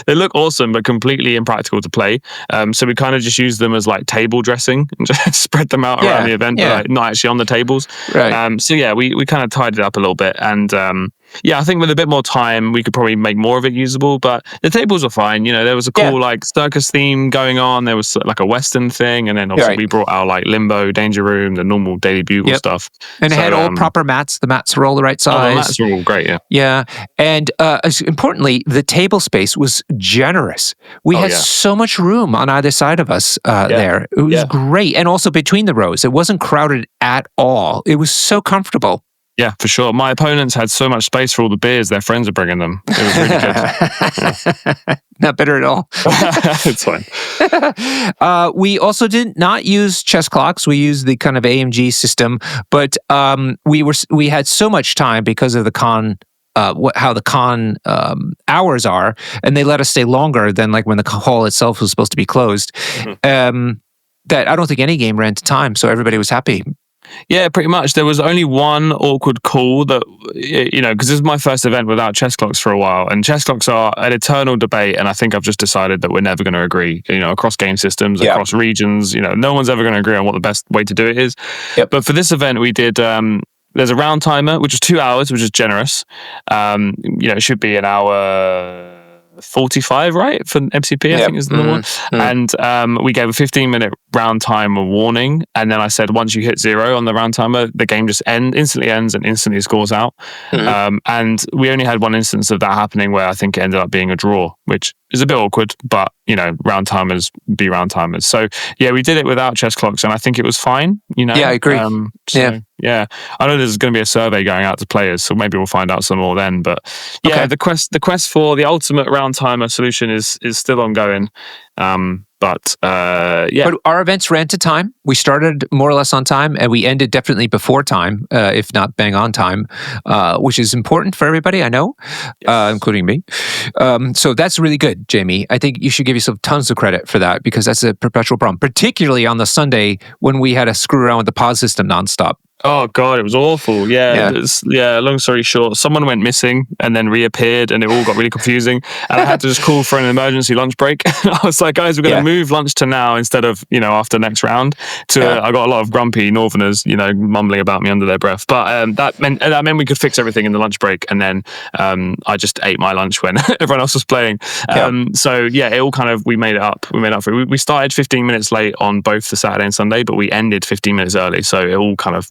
They look awesome, but completely impractical to play. So we kind of just used them as like table dressing and just spread them out around the event, but like, not actually on the tables. Right. We kind of tied it up a little bit, and I think with a bit more time, we could probably make more of it usable, but the tables were fine. There was a cool like circus theme going on. There was like a Western thing, and then obviously we brought our like Limbo, Danger Room, the normal Daily Bugle stuff. And it had all proper mats. The mats were all the right size. The mats were all great, Yeah. And importantly, the table space was generous. We had so much room on either side of us there. It was great. And also between the rows. It wasn't crowded at all. It was so comfortable. Yeah, for sure. My opponents had so much space for all the beers their friends are bringing them. It was really good. Not bitter at all. It's fine. We also did not use chess clocks. We used the kind of AMG system, but we had so much time because of the con. How the con hours are, and they let us stay longer than like when the hall itself was supposed to be closed. That I don't think any game ran to time, so everybody was happy. Yeah, pretty much. There was only one awkward call that, because this is my first event without chess clocks for a while, and chess clocks are an eternal debate, and I think I've just decided that we're never going to agree, across game systems, across regions, no one's ever going to agree on what the best way to do it is. But for this event, we did, there's a round timer, which is 2 hours, which is generous. It should be an hour 45, right? For MCP, I think is the one. And we gave a 15-minute round timer warning. And then I said, once you hit 0 on the round timer, the game just instantly ends and instantly scores out. And we only had one instance of that happening where I think it ended up being a draw, which is a bit awkward, but round timers be round timers. So we did it without chess clocks, and I think it was fine. Yeah, I agree. I know there's going to be a survey going out to players, so maybe we'll find out some more then. But the quest for the ultimate round timer solution is still ongoing. But our events ran to time. We started more or less on time, and we ended definitely before time, if not bang on time, which is important for everybody, I know, including me. So that's really good, Jamie. I think you should give yourself tons of credit for that, because that's a perpetual problem, particularly on the Sunday when we had to screw around with the pause system nonstop. Oh God, it was awful. Long story short, someone went missing and then reappeared, and it all got really confusing. And I had to just call for an emergency lunch break. I was like, guys, we're going to move lunch to now instead of after next round. I got a lot of grumpy Northerners, mumbling about me under their breath. But that meant we could fix everything in the lunch break, and then I just ate my lunch when everyone else was playing. It all kind of we made it up. We made up for it. We started 15 minutes late on both the Saturday and Sunday, but we ended 15 minutes early, so it all kind of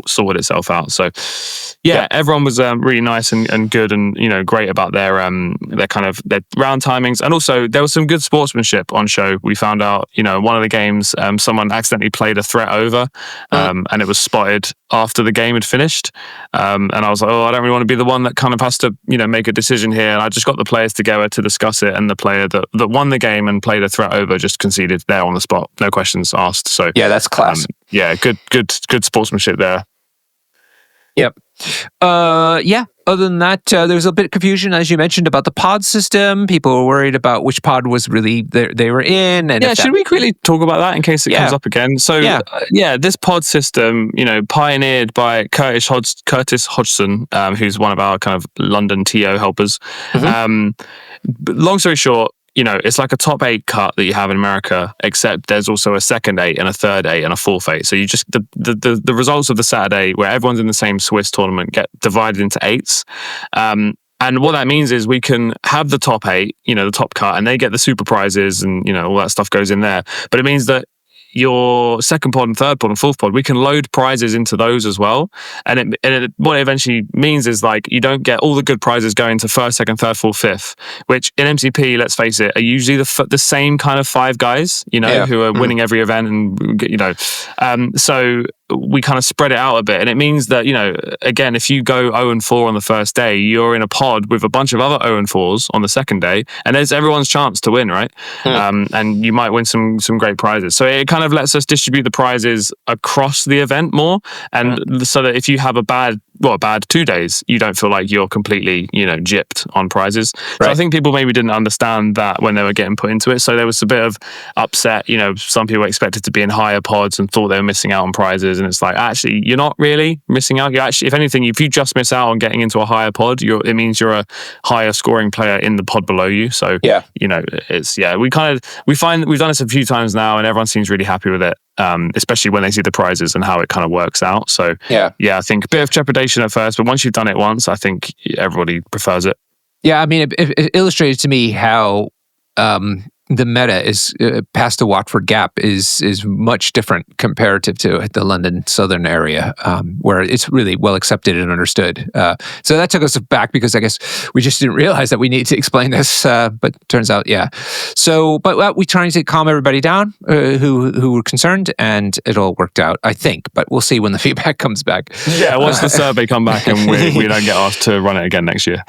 sorted itself out. So everyone was really nice and good, and great about their kind of their round timings, and also there was some good sportsmanship on show. We found out one of the games someone accidentally played a threat over, and it was spotted after the game had finished, and I was like, I don't really want to be the one that kind of has to make a decision here, and I just got the players together to discuss it, and the player that won the game and played a threat over just conceded there on the spot, no questions asked. So that's class. Good sportsmanship there. Yep. Other than that, there was a bit of confusion, as you mentioned, about the pod system. People were worried about which pod was really they were in. And should we quickly talk about that in case it comes up again? So, this pod system, pioneered by Curtis Hodgson, who's one of our kind of London TO helpers. Long story short, it's like a top 8 cut that you have in America, except there's also a second 8 and a third 8 and a fourth 8. So you just the results of the Saturday, where everyone's in the same Swiss tournament, get divided into 8s. And what that means is we can have the top 8, the top cut, and they get the super prizes, and all that stuff goes in there. But it means that your second pod and third pod and fourth pod, we can load prizes into those as well. And what it eventually means is like you don't get all the good prizes going to first, second, third, fourth, fifth, which in MCP, let's face it, are usually the same kind of 5 guys, who are winning every event, and so we kind of spread it out a bit. And it means that, again, if you go 0-4 on the first day, you're in a pod with a bunch of other 0-4s on the second day, and there's everyone's chance to win, right? And you might win some great prizes. So it kind of lets us distribute the prizes across the event more, and so that if you have a bad 2 days, you don't feel like you're completely, gypped on prizes. Right. So I think people maybe didn't understand that when they were getting put into it. So there was a bit of upset. Some people expected to be in higher pods and thought they were missing out on prizes. And it's like, actually, you're not really missing out. You actually, if anything, if you just miss out on getting into a higher pod, it means you're a higher scoring player in the pod below you. So, we find we've done this a few times now, and everyone seems really happy with it. Especially when they see the prizes and how it kind of works out. So I think a bit of trepidation at first, but once you've done it once, I think everybody prefers it. Yeah, I mean, it illustrated to me how the meta is past the Watford Gap is much different comparative to the London Southern area, where it's really well accepted and understood. So that took us back because I guess we just didn't realize that we need to explain this, but turns out, yeah. So, but we trying to calm everybody down who were concerned, and it all worked out, I think. But we'll see when the feedback comes back. Yeah, once the survey come back and we don't get asked to run it again next year.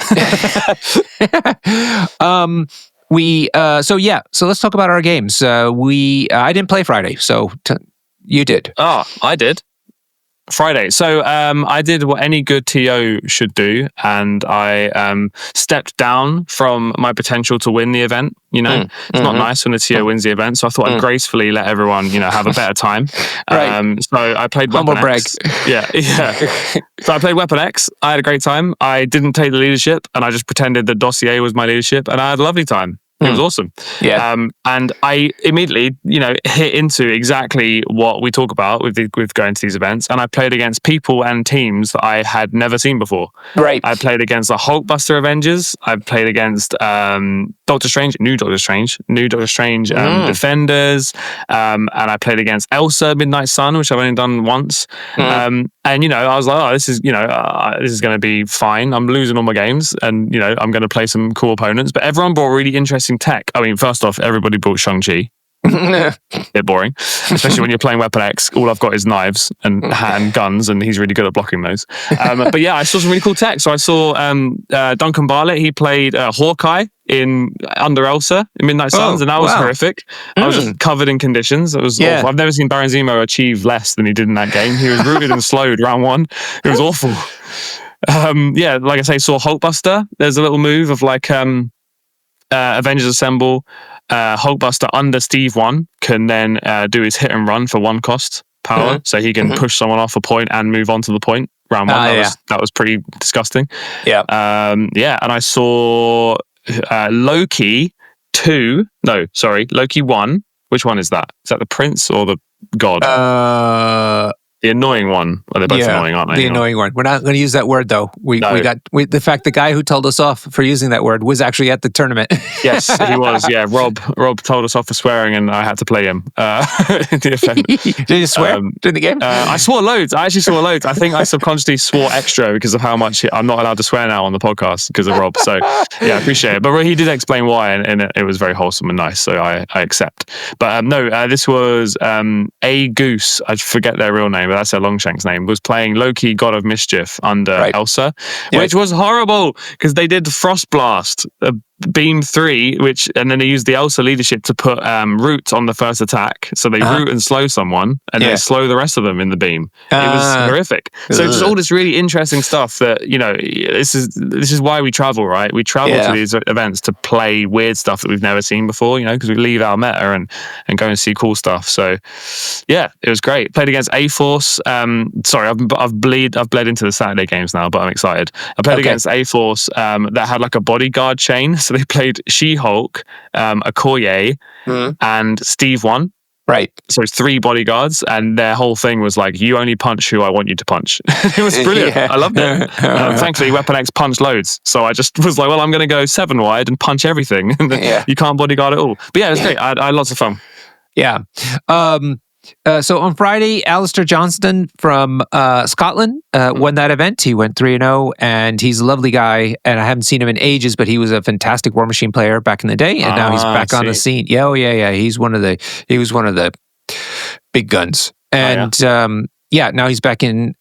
So let's talk about our games. I didn't play Friday, so you did. Oh, I did. Friday. So I did what any good TO should do, and I stepped down from my potential to win the event. It's not nice when a TO wins the event, so I thought I'd gracefully let everyone, have a better time. Right. So I played Humble Weapon X. Yeah. So I played Weapon X. I had a great time. I didn't take the leadership, and I just pretended that Dossier was my leadership, and I had a lovely time. It was awesome. Yeah. And I immediately, hit into exactly what we talk about with going to these events. And I played against people and teams that I had never seen before. Right. I played against the Hulkbuster Avengers. I played against New Doctor Strange Defenders. And I played against Elsa Midnight Sun, which I've only done once. And I was like, this is going to be fine. I'm losing all my games, and I'm going to play some cool opponents. But everyone brought really interesting tech. I mean, first off, everybody brought Shang-Chi. Bit boring, especially when you're playing Weapon X. All I've got is knives and guns, and he's really good at blocking those. But yeah, I saw some really cool tech. So I saw Duncan Bartlett. He played Hawkeye in Under Elsa in Midnight Suns, and that was horrific. I was just covered in conditions. It was awful. I've never seen Baron Zemo achieve less than he did in that game. He was rooted and slowed round 1. It was awful. Like I say, saw Hulkbuster. There's a little move of like Avengers Assemble. Hulkbuster under Steve 1 can then do his hit and run for 1 cost power, so he can push someone off a point and move on to the point round 1. That was pretty disgusting. And I saw Loki 1. Which one is that? Is that the prince or the god? The annoying one. Well, they're both annoying, aren't they? The annoying one. We're not going to use that word, though. The fact the guy who told us off for using that word was actually at the tournament. Yes, he was. Yeah, Rob told us off for swearing, and I had to play him in the event. Did you swear during the game? I swore loads. I actually swore loads. I think I subconsciously swore extra because of how much I'm not allowed to swear now on the podcast because of Rob. So yeah, I appreciate it. But he did explain why, and it was very wholesome and nice. So I accept. But this was A Goose. I forget their real name. But that's their Longshank's name, was playing Loki, God of Mischief, under Elsa, which was horrible because they did Frost Blast, Beam 3, and then they used the Elsa leadership to put root on the first attack. So they root and slow someone, and then slow the rest of them in the beam. It was horrific. So just all this really interesting stuff that, this is why we travel, right? We travel to these events to play weird stuff that we've never seen before, because we leave our meta and go and see cool stuff. So yeah, it was great. Played against A-Force. Sorry, I've bled into the Saturday games now, but I'm excited. I played against A-Force that had like a bodyguard chain. So they played She-Hulk, Okoye, and Steve 1. Right. So it's 3 bodyguards, and their whole thing was like, you only punch who I want you to punch. It was brilliant. Yeah. I loved it. Thankfully, Weapon X punched loads. So I just was like, well, I'm going to go 7 wide and punch everything. Yeah. You can't bodyguard it all. But yeah, it was great. I had lots of fun. Yeah. So on Friday, Alistair Johnston from Scotland won that event. He went 3-0, and he's a lovely guy. And I haven't seen him in ages, but he was a fantastic War Machine player back in the day, and now he's back on the scene. Yeah, yeah. He was one of the big guns, and now he's back into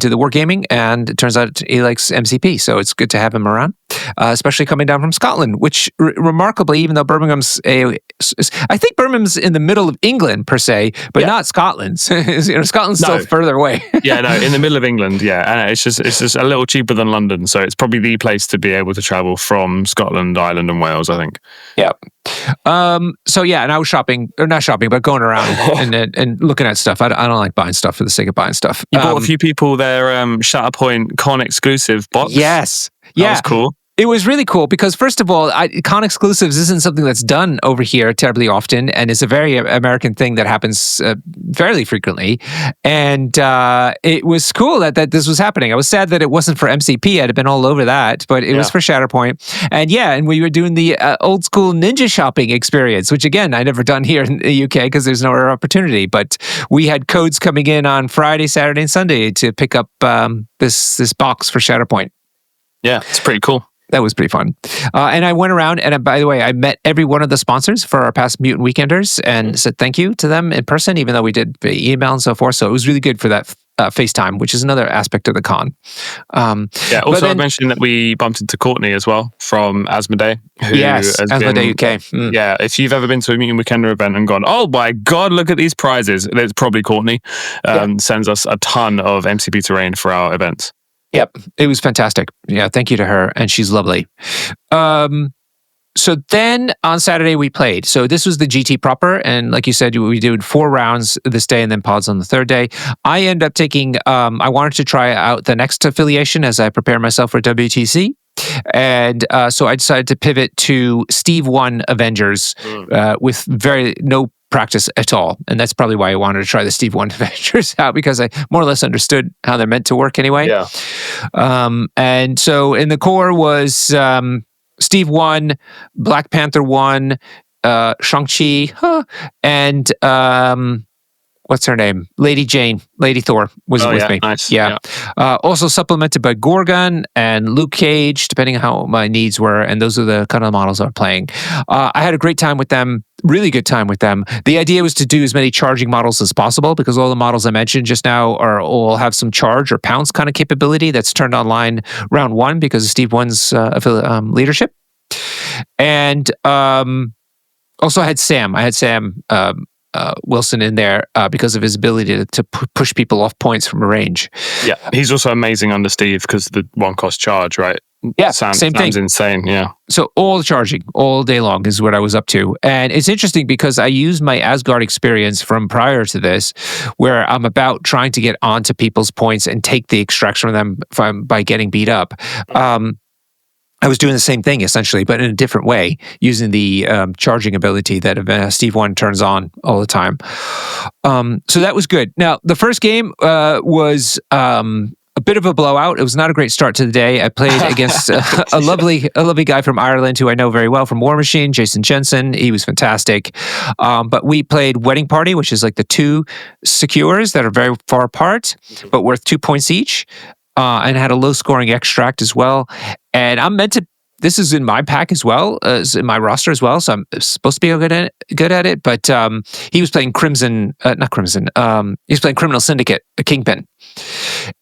the wargaming, and it turns out he likes MCP, so it's good to have him around, especially coming down from Scotland, which remarkably, even though Birmingham's I think Birmingham's in the middle of England per se, but not Scotland. Scotland's still further away. Yeah, no, in the middle of England. Yeah, and it's just a little cheaper than London, so it's probably the place to be able to travel from Scotland, Ireland, and Wales, I think. Yeah. So yeah, and I was not shopping, but going around and looking at stuff. I don't like buying stuff for the sake of buying stuff. You bought a few people their Shatterpoint Con exclusive box. Yes. That was cool. It was really cool because, first of all, con exclusives isn't something that's done over here terribly often, and it's a very American thing that happens fairly frequently. And it was cool that this was happening. I was sad that it wasn't for MCP. I'd have been all over that, but it was for Shatterpoint. And we were doing the old school ninja shopping experience, which again, I never done here in the UK because there's no other opportunity. But we had codes coming in on Friday, Saturday, and Sunday to pick up this box for Shatterpoint. Yeah, it's pretty cool. That was pretty fun. And I went around, and by the way, I met every one of the sponsors for our past Mutant Weekenders and said thank you to them in person, even though we did email and so forth. So it was really good for that FaceTime, which is another aspect of the con. Also, I mentioned that we bumped into Courtney as well from Asmodee. Asmodee UK. Mm. Yeah, if you've ever been to a Mutant Weekender event and gone, oh my God, look at these prizes, it's probably Courtney. Sends us a ton of MCP terrain for our events. Yep, it was fantastic. Yeah, thank you to her, and she's lovely. So then on Saturday we played. So this was the GT proper, and like you said, we did 4 rounds this day and then pods on the third day. I ended up taking, I wanted to try out the next affiliation as I prepare myself for WTC. And so I decided to pivot to Steve 1 Avengers with no practice at all. And that's probably why I wanted to try the Steve 1 Avengers out, because I more or less understood how they're meant to work anyway. Yeah. And so in the core was Steve 1, Black Panther 1, Shang-Chi, and what's her name? Lady Jane, Lady Thor was with me. Nice. Yeah. Also supplemented by Gorgon and Luke Cage, depending on how my needs were. And those are the kind of models I was playing. I had a great time with them, really good time with them. The idea was to do as many charging models as possible, because all the models I mentioned just now all have some charge or pounce kind of capability that's turned online round 1 because of Steve 1's leadership. And also I had Sam. Wilson in there because of his ability to push people off points from a range. Yeah, he's also amazing under Steve because the 1 cost charge, right? Yeah, same thing. Sam's insane, yeah. So all charging all day long is what I was up to. And it's interesting because I used my Asgard experience from prior to this, where I'm about trying to get onto people's points and take the extracts from them by getting beat up. I was doing the same thing essentially, but in a different way, using the charging ability that Steve 1 turns on all the time. So that was good. Now, the first game was a bit of a blowout. It was not a great start to the day. I played against a lovely guy from Ireland who I know very well from War Machine, Jason Jensen. He was fantastic. But we played Wedding Party, which is like the 2 secures that are very far apart, but worth 2 points each. And had a low scoring extract as well. And I'm meant to, this is in my pack as well, as in my roster as well. So I'm supposed to be good at it. But he was playing he was playing Criminal Syndicate, a Kingpin.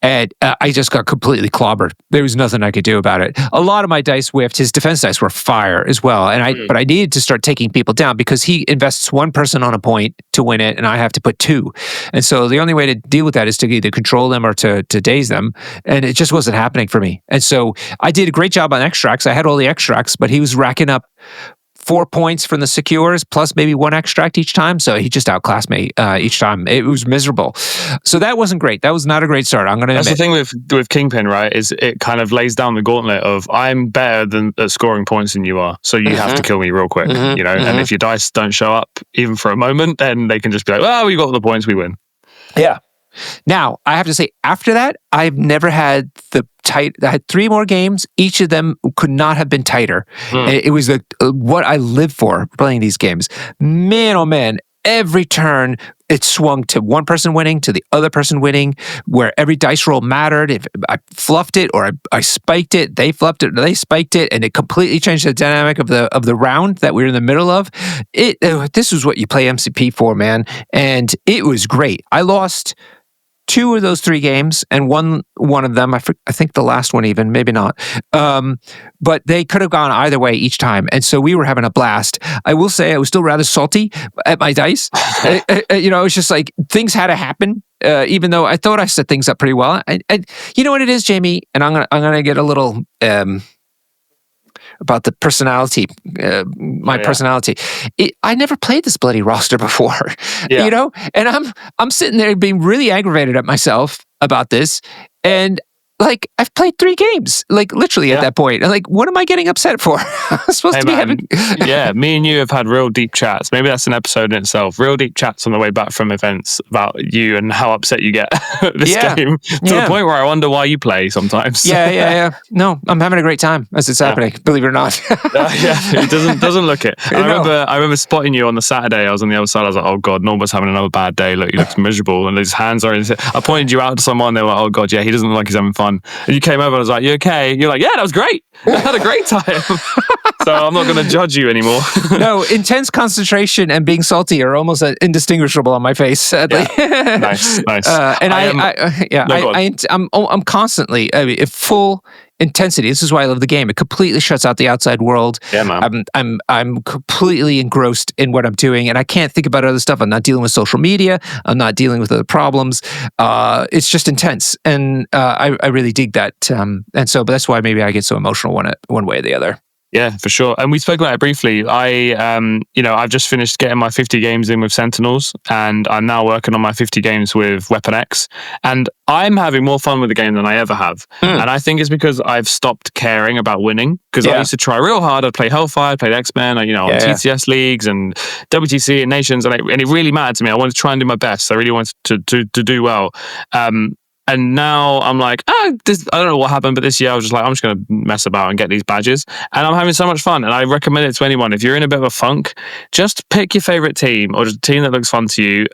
And I just got completely clobbered. There was nothing I could do about it. A lot of my dice whiffed. His defense dice were fire as well. And but I needed to start taking people down because he invests 1 person on a point to win it, and I have to put 2. And so the only way to deal with that is to either control them or to daze them. And it just wasn't happening for me. And so I did a great job on extracts. I had all the extracts, but he was racking up 4 points from the secures plus maybe 1 extract each time. So he just outclassed me each time. It was miserable. So that wasn't great. That was not a great start. I'm going to admit. That's the thing with Kingpin, right? Is it kind of lays down the gauntlet of I'm better than at scoring points than you are, so you have to kill me real quick, you know. And if your dice don't show up even for a moment, then they can just be like, "Well, we got all the points, we win." Yeah. Now, I have to say, after that, I've never had I had 3 more games. Each of them could not have been tighter. It was what I live for, playing these games. Man, oh man, every turn it swung to one person winning, to the other person winning, where every dice roll mattered. If I fluffed it or I spiked it, they fluffed it or they spiked it, and it completely changed the dynamic of the round that we were in the middle of. This was what you play MCP for, man, and it was great. I lost 2 of those 3 games and won one of them. I think the last one even, maybe not. But they could have gone either way each time. And so we were having a blast. I will say I was still rather salty at my dice. You know, it was just like things had to happen. Even though I thought I set things up pretty well. You know what it is, Jamie? And I'm gonna get a little about the personality, personality. I never played this bloody roster before, you know, and I'm sitting there being really aggravated at myself about this, and like I've played 3 games, like literally at that point. And like, what am I getting upset for? I'm supposed to be having. Yeah, me and you have had real deep chats. Maybe that's an episode in itself. Real deep chats on the way back from events about you and how upset you get at this game to the point where I wonder why you play sometimes. Yeah. No, I'm having a great time as it's happening. Believe it or not. It doesn't look it. I remember spotting you on the Saturday. I was on the other side. I was like, oh God, Norman's having another bad day. Look, he looks miserable, and his hands are. I pointed you out to someone. They were like, oh God, yeah, he doesn't look like he's having fun. And you came over and I was like, you okay? You're like, yeah, that was great. I had a great time. So I'm not going to judge you anymore. No, intense concentration and being salty are almost indistinguishable on my face, sadly. Yeah. Nice. I'm constantly at full intensity. This is why I love the game. It completely shuts out the outside world. Yeah, man. I'm completely engrossed in what I'm doing, and I can't think about other stuff. I'm not dealing with social media. I'm not dealing with other problems. It's just intense, and I really dig that. And so, but that's why maybe I get so emotional one way or the other. Yeah, for sure. And we spoke about it briefly. I've just finished getting my 50 games in with Sentinels, and I'm now working on my 50 games with Weapon X. And I'm having more fun with the game than I ever have. And I think it's because I've stopped caring about winning. Because I used to try real hard. I'd play Hellfire, I'd play X-Men, on TCS leagues and WTC and Nations, and it really mattered to me. I wanted to try and do my best. I really wanted to do well. And now I'm like, I don't know what happened, but this year I was just like, I'm just going to mess about and get these badges. And I'm having so much fun. And I recommend it to anyone. If you're in a bit of a funk, just pick your favorite team or just a team that looks fun to you.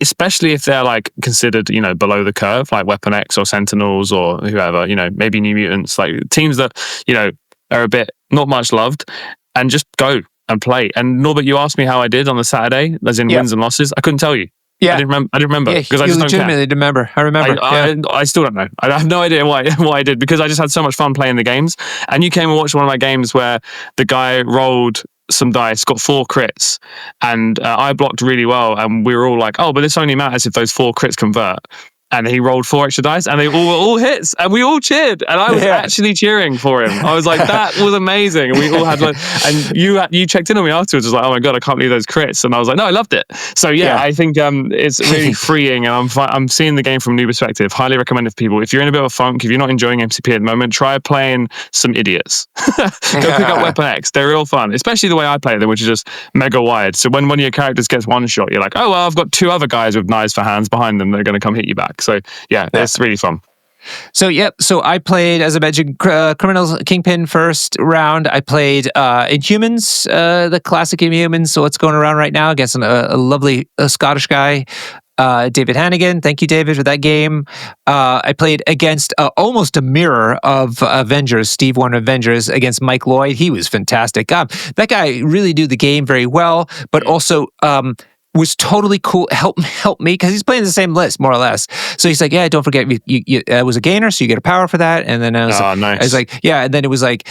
Especially if they're like considered, below the curve, like Weapon X or Sentinels or whoever, maybe New Mutants, like teams that, are a bit not much loved, and just go and play. And Norbert, you asked me how I did on the Saturday, as in wins and losses. I couldn't tell you. Yeah, I didn't remember because I just legitimately didn't remember. I remember. I still don't know. I have no idea why I did, because I just had so much fun playing the games. And you came and watched one of my games where the guy rolled some dice, got 4 crits, and I blocked really well. And we were all like, "Oh, but this only matters if those 4 crits convert." And he rolled 4 extra dice, and they all were all hits, and we all cheered, and I was actually cheering for him. I was like, "That was amazing!" And we all had and you checked in on me afterwards, was like, "Oh my God, I can't believe those crits!" And I was like, "No, I loved it." So I think it's really freeing, and I'm seeing the game from a new perspective. Highly recommend it for people. If you're in a bit of a funk, if you're not enjoying MCP at the moment, try playing some idiots. Go pick up Weapon X; they're real fun, especially the way I play them, which is just mega wide. So when one of your characters gets one shot, you're like, "Oh well, I've got 2 other guys with knives for hands behind them. They're going to come hit you back." So it's really fun. So I played, as I mentioned, Criminals Kingpin first round. I played Inhumans, the classic Inhumans. So what's going around right now against a lovely Scottish guy, David Hannigan. Thank you, David, for that game. I played against almost a mirror of Avengers, Steve Warner Avengers, against Mike Lloyd. He was fantastic. That guy really knew the game very well, but also was totally cool. Help me, because he's playing the same list more or less. So he's like, "Yeah, don't forget, you it was a gainer, so you get a power for that." And then I was, nice. I was like, "Yeah," and then it was like,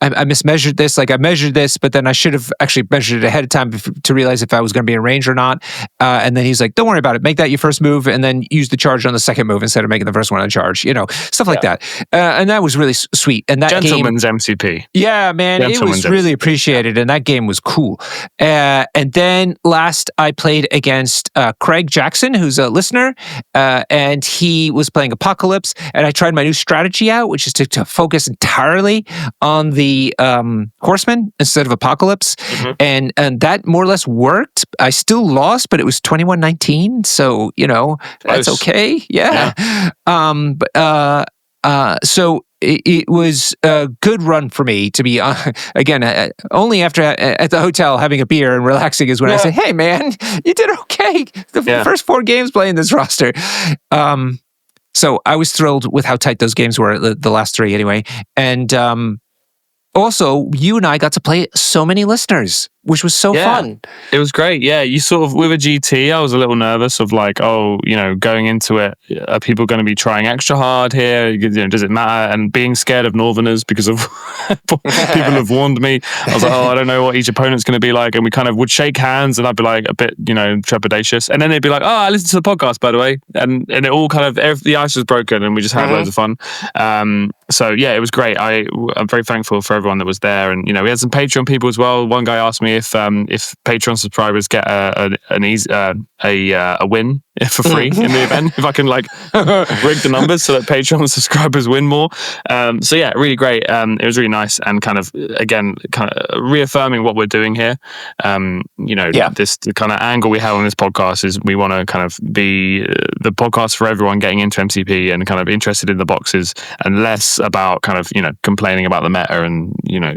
I mismeasured this. Like I measured this, but then I should have actually measured it ahead of time to realize if I was going to be in range or not. And then he's like, don't worry about it. Make that your first move and then use the charge on the second move instead of making the first one a charge, stuff like that. And that was really sweet. And that Gentleman's MCP. Yeah, man, it was really appreciated. And that game was cool. And then last I played against Craig Jackson, who's a listener, and he was playing Apocalypse. And I tried my new strategy out, which is to focus entirely on the Horseman instead of Apocalypse. And that more or less worked. I still lost, but it was 21-19. So, that's okay. Yeah. So it was a good run for me to be, again, only after at the hotel having a beer and relaxing is when I say, hey, man, you did okay. The first 4 games playing this roster. So I was thrilled with how tight those games were, the last 3 anyway. And also, you and I got to play so many listeners, which was so fun. It was great. Yeah, you sort of, with a GT, I was a little nervous of like, going into it, are people going to be trying extra hard here? Does it matter? And being scared of Northerners because of people have warned me. I was like, I don't know what each opponent's going to be like. And we kind of would shake hands and I'd be like a bit, trepidatious. And then they'd be like, I listened to the podcast, by the way. And it all kind of, the ice was broken and we just had loads of fun. So yeah, it was great. I'm very thankful for everyone that was there. And, we had some Patreon people as well. One guy asked me if Patreon subscribers get a win for free in the event, if I can rig the numbers so that Patreon subscribers win more. So yeah, really great. It was really nice and kind of reaffirming what we're doing here. This the kind of angle we have on this podcast is we want to kind of be the podcast for everyone getting into MCP and kind of interested in the boxes and less about kind of complaining about the meta and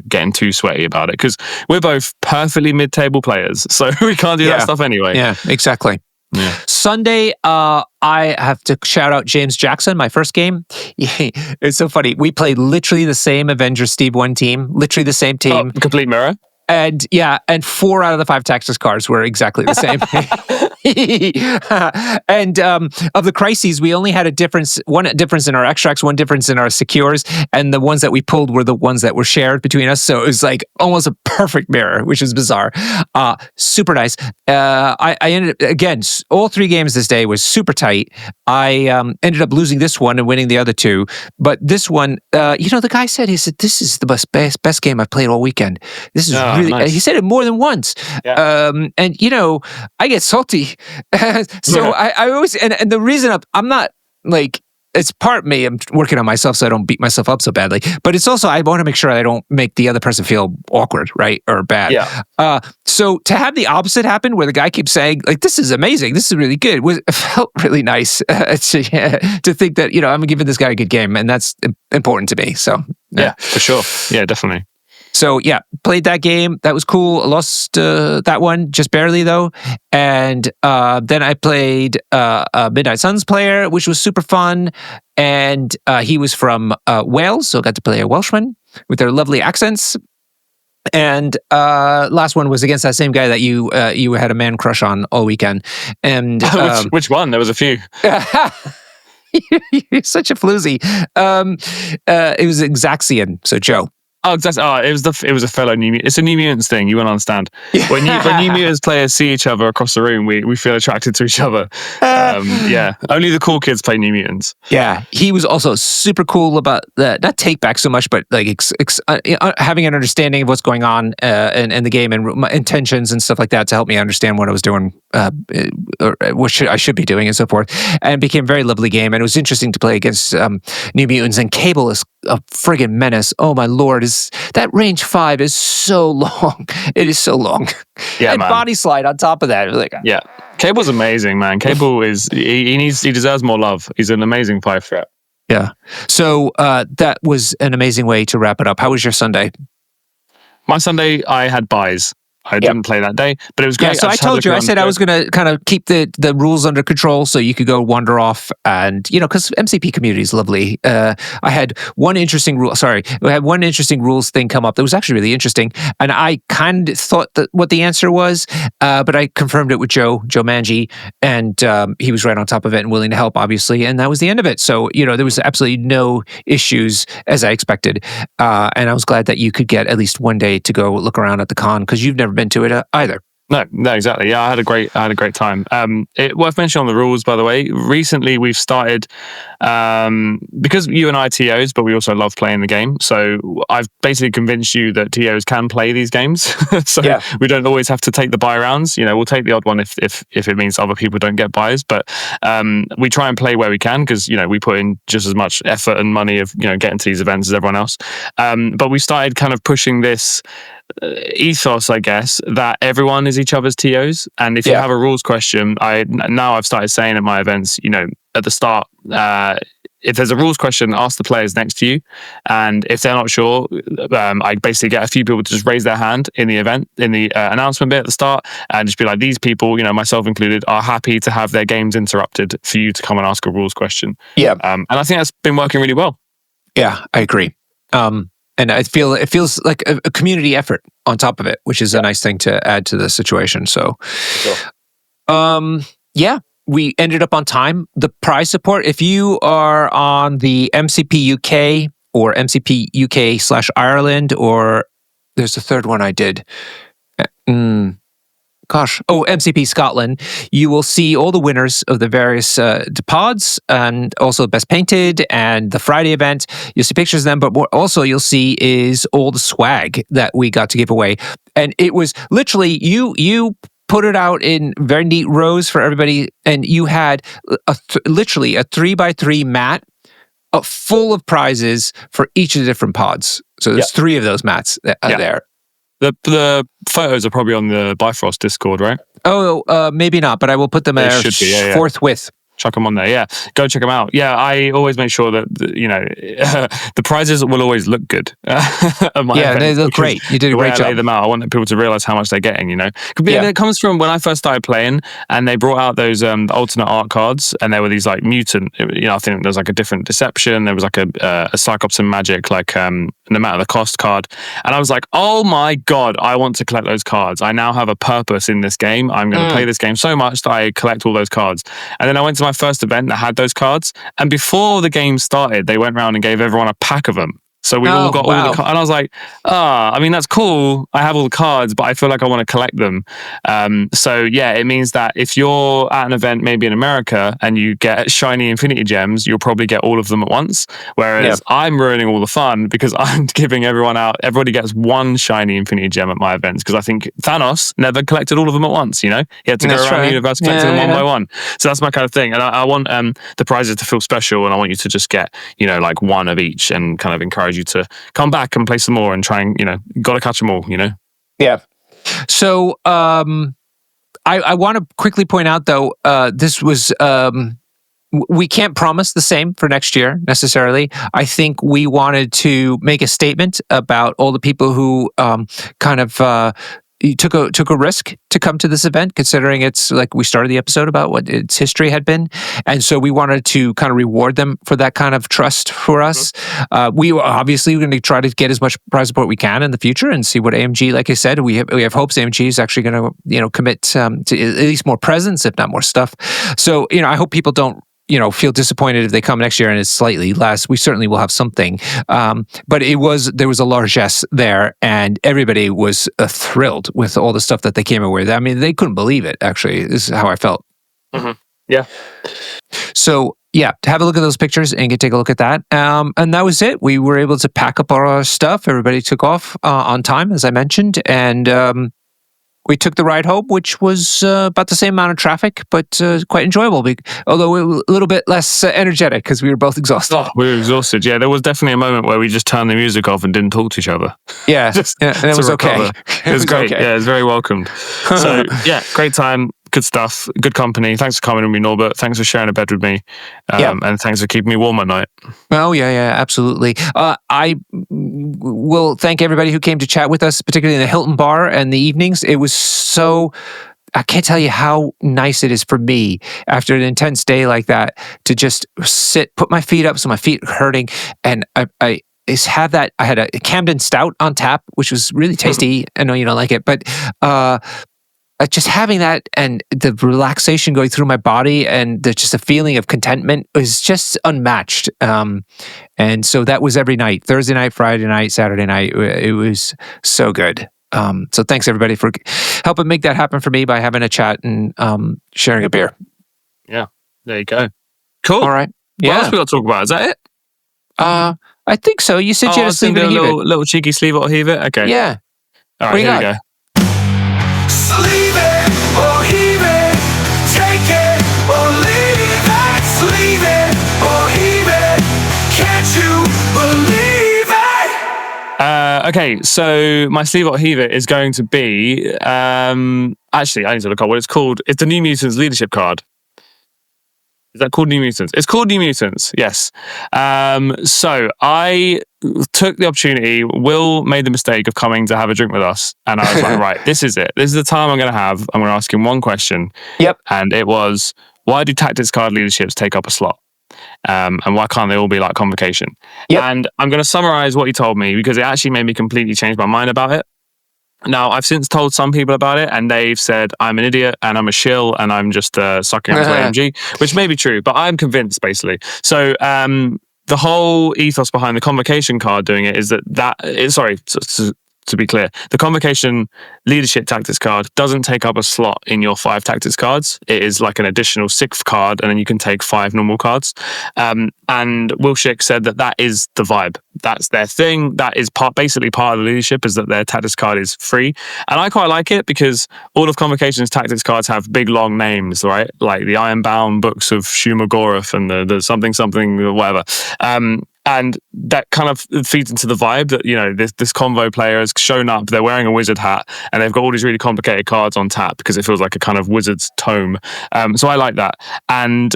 getting too sweaty about it, because we're both perfectly mid-table players, so we can't do that stuff anyway. Yeah, exactly. Yeah. Sunday, I have to shout out James Jackson, my first game. It's so funny. We played literally the same Avengers Steve 1 team, literally the same team. Complete mirror. And 4 out of the 5 Tactics cards were exactly the same. And of the crises, we only had one difference in our extracts, one difference in our secures, and the ones that we pulled were the ones that were shared between us. So it was like almost a perfect mirror, which is bizarre. Super nice. I ended up, again, all 3 games this day was super tight. I ended up losing this one and winning the other 2. But this one, the guy said, this is the best game I've played all weekend. This is really, nice. He said it more than once. Yeah. And I get salty. So I always, and the reason I'm not like, it's part of me, I'm working on myself so I don't beat myself up so badly, but it's also, I want to make sure I don't make the other person feel awkward, right? Or bad. Yeah. So to have the opposite happen where the guy keeps saying like, this is amazing, this is really good, it felt really nice to think that, I'm giving this guy a good game, and that's important to me. So yeah, for sure. Yeah, definitely. So yeah, played that game. That was cool. I lost that one just barely though. And then I played a Midnight Suns player, which was super fun. And he was from Wales, so I got to play a Welshman with their lovely accents. And last one was against that same guy that you had a man crush on all weekend. And which one? There was a few. You're such a floozy. It was Xaxian, so Joe. Oh, exactly. It was a fellow New Mutants. It's a New Mutants thing. You won't understand. When New Mutants players see each other across the room, we feel attracted to each other. Only the cool kids play New Mutants. Yeah, he was also super cool about that. Not take back so much, but like having an understanding of what's going on in the game and my intentions and stuff like that to help me understand what I was doing, or what I should be doing, and so forth. And it became a very lovely game, and it was interesting to play against New Mutants. And Cable is a friggin' menace. Oh my lord! That range 5 is so long. It is so long. Yeah, and man. Body slide on top of that. Yeah, Cable's amazing, man. Cable is he deserves more love. He's an amazing 5 threat. Yeah. So that was an amazing way to wrap it up. How was your Sunday? My Sunday, I had buys. I didn't play that day, but it was great. Yeah, so I told you, I said I was going to kind of keep the rules under control so you could go wander off and, because MCP community is lovely. I had one interesting rule. Sorry, I had one interesting rules thing come up that was actually really interesting. And I kind of thought that what the answer was, but I confirmed it with Joe Manji, and he was right on top of it and willing to help, obviously. And that was the end of it. So, there was absolutely no issues as I expected. And I was glad that you could get at least one day to go look around at the con because you've never been to it either. No, exactly. Yeah, I had a great time. Worth mentioning on the rules, by the way. Recently, we've started because you and I are TOs, but we also love playing the game. So I've basically convinced you that TOs can play these games. So we don't always have to take the buy rounds. We'll take the odd one if it means other people don't get buys. But we try and play where we can because we put in just as much effort and money of getting to these events as everyone else. But we started kind of pushing this ethos, I guess, that everyone is each other's TOs, and if you have a rules question, I've started saying at my events, at the start, if there's a rules question, ask the players next to you, and if they're not sure, I basically get a few people to just raise their hand in the event, in the announcement bit at the start, and just be like, these people, myself included, are happy to have their games interrupted for you to come and ask a rules question. And I think that's been working really well. Yeah, I agree. And it feels like a community effort on top of it, which is a nice thing to add to the situation. So, we ended up on time. The prize support, if you are on the MCP UK or MCP UK/Ireland, or there's a third one I did. MCP Scotland, you will see all the winners of the various pods and also Best Painted and the Friday event. You'll see pictures of them, but what also you'll see is all the swag that we got to give away. And it was literally, you put it out in very neat rows for everybody, and you had literally a 3x3 mat full of prizes for each of the different pods. So there's 3 of those mats there. The photos are probably on the Bifrost Discord, right? Oh, maybe not, but I will put them there forthwith. Chuck them on there, yeah. Go check them out. Yeah, I always make sure that the prizes will always look good. They look great. You did a great job. I lay them out, I want people to realize how much they're getting. It comes from when I first started playing, and they brought out those alternate art cards, and there were these like mutant. I think there was like a different deception. There was like a Cyclops and Magic, like no matter the cost card, and I was like, oh my god, I want to collect those cards. I now have a purpose in this game. I'm going to play this game so much that I collect all those cards. And then I went to my first event that had those cards, and before the game started, they went around and gave everyone a pack of them. So we all got all the cards, and I was like, that's cool. I have all the cards, but I feel like I want to collect them. It means that if you're at an event, maybe in America, and you get shiny Infinity Gems, you'll probably get all of them at once. Whereas I'm ruining all the fun because I'm giving everyone out. Everybody gets one shiny Infinity Gem at my events because I think Thanos never collected all of them at once. He had to go around the universe collecting them one by one. So that's my kind of thing, and I want the prizes to feel special, and I want you to just get like one of each and kind of encourage you to come back and play some more and try and gotta catch them all. Yeah. So I want to quickly point out though, this was we can't promise the same for next year necessarily. I think we wanted to make a statement about all the people who took a risk to come to this event, considering it's like we started the episode about what its history had been. And so we wanted to kind of reward them for that kind of trust for us. We were obviously going to try to get as much prize support we can in the future and see what AMG, like I said, we have hopes AMG is actually going to commit to at least more presence, if not more stuff. So, I hope people don't feel disappointed if they come next year and it's slightly less. We certainly will have something. But there was a largesse there, and everybody was thrilled with all the stuff that they came in with. I mean, they couldn't believe it, actually. This is how I felt. Mm-hmm. Yeah. So, have a look at those pictures and take a look at that. And that was it. We were able to pack up all our stuff. Everybody took off on time, as I mentioned. And we took the ride home, which was about the same amount of traffic, but quite enjoyable, although we were a little bit less energetic because we were both exhausted. Oh, we were exhausted, yeah. There was definitely a moment where we just turned the music off and didn't talk to each other. Yeah, and it was okay. It was great. Okay. Yeah, it was very welcomed. So, great time. good stuff, good company. Thanks for coming with me, Norbert. Thanks for sharing a bed with me, and thanks for keeping me warm at night. Oh, yeah, absolutely. I will thank everybody who came to chat with us, particularly in the Hilton Bar and the evenings. It was so... I can't tell you how nice it is for me after an intense day like that to just sit, put my feet up so my feet are hurting, and I have that. I had a Camden Stout on tap, which was really tasty. I know you don't like it, but just having that and the relaxation going through my body and just a feeling of contentment was just unmatched. And so that was every night, Thursday night, Friday night, Saturday night. It was so good. So thanks everybody for helping make that happen for me by having a chat and sharing a beer. Yeah, there you go. Cool. All right. What else we got to talk about? Is that it? I think so. You said you had a sleeve it or heave it. Little cheeky sleeve it or heave it. Okay. Yeah. All right. Here we go. Sleeve it or heave it. Take it or leave it. Sleeve it or heave it. Can't you believe it? Okay, so my sleeve or heave it is going to be actually I need to look up what it's called. It's the New Mutants leadership card. Is that called New Mutants? It's called New Mutants, yes. So I took the opportunity. Will made the mistake of coming to have a drink with us, and I was like, right, this is it. This is the time I'm going to have. I'm going to ask him one question. Yep. And it was, why do tactics card leaderships take up a slot? And why can't they all be like convocation? Yep. And I'm going to summarize what he told me because it actually made me completely change my mind about it. Now, I've since told some people about it and they've said I'm an idiot and I'm a shill and I'm just sucking up to AMG, which may be true, but I'm convinced basically. So the whole ethos behind the convocation card doing it is to be clear, the convocation leadership tactics card doesn't take up a slot in your 5 tactics cards. It is like an additional 6th card, and then you can take 5 normal cards. And Wilshick said that is the vibe. That's their thing. That is basically part of the leadership, is that their tactics card is free. And I quite like it because all of Convocation's tactics cards have big long names, right? Like the Ironbound books of Shumagorov and the something, whatever. And that kind of feeds into the vibe that, you know, this convo player has shown up, they're wearing a wizard hat, and they've got all these really complicated cards on tap because it feels like a kind of wizard's tome. So I like that. And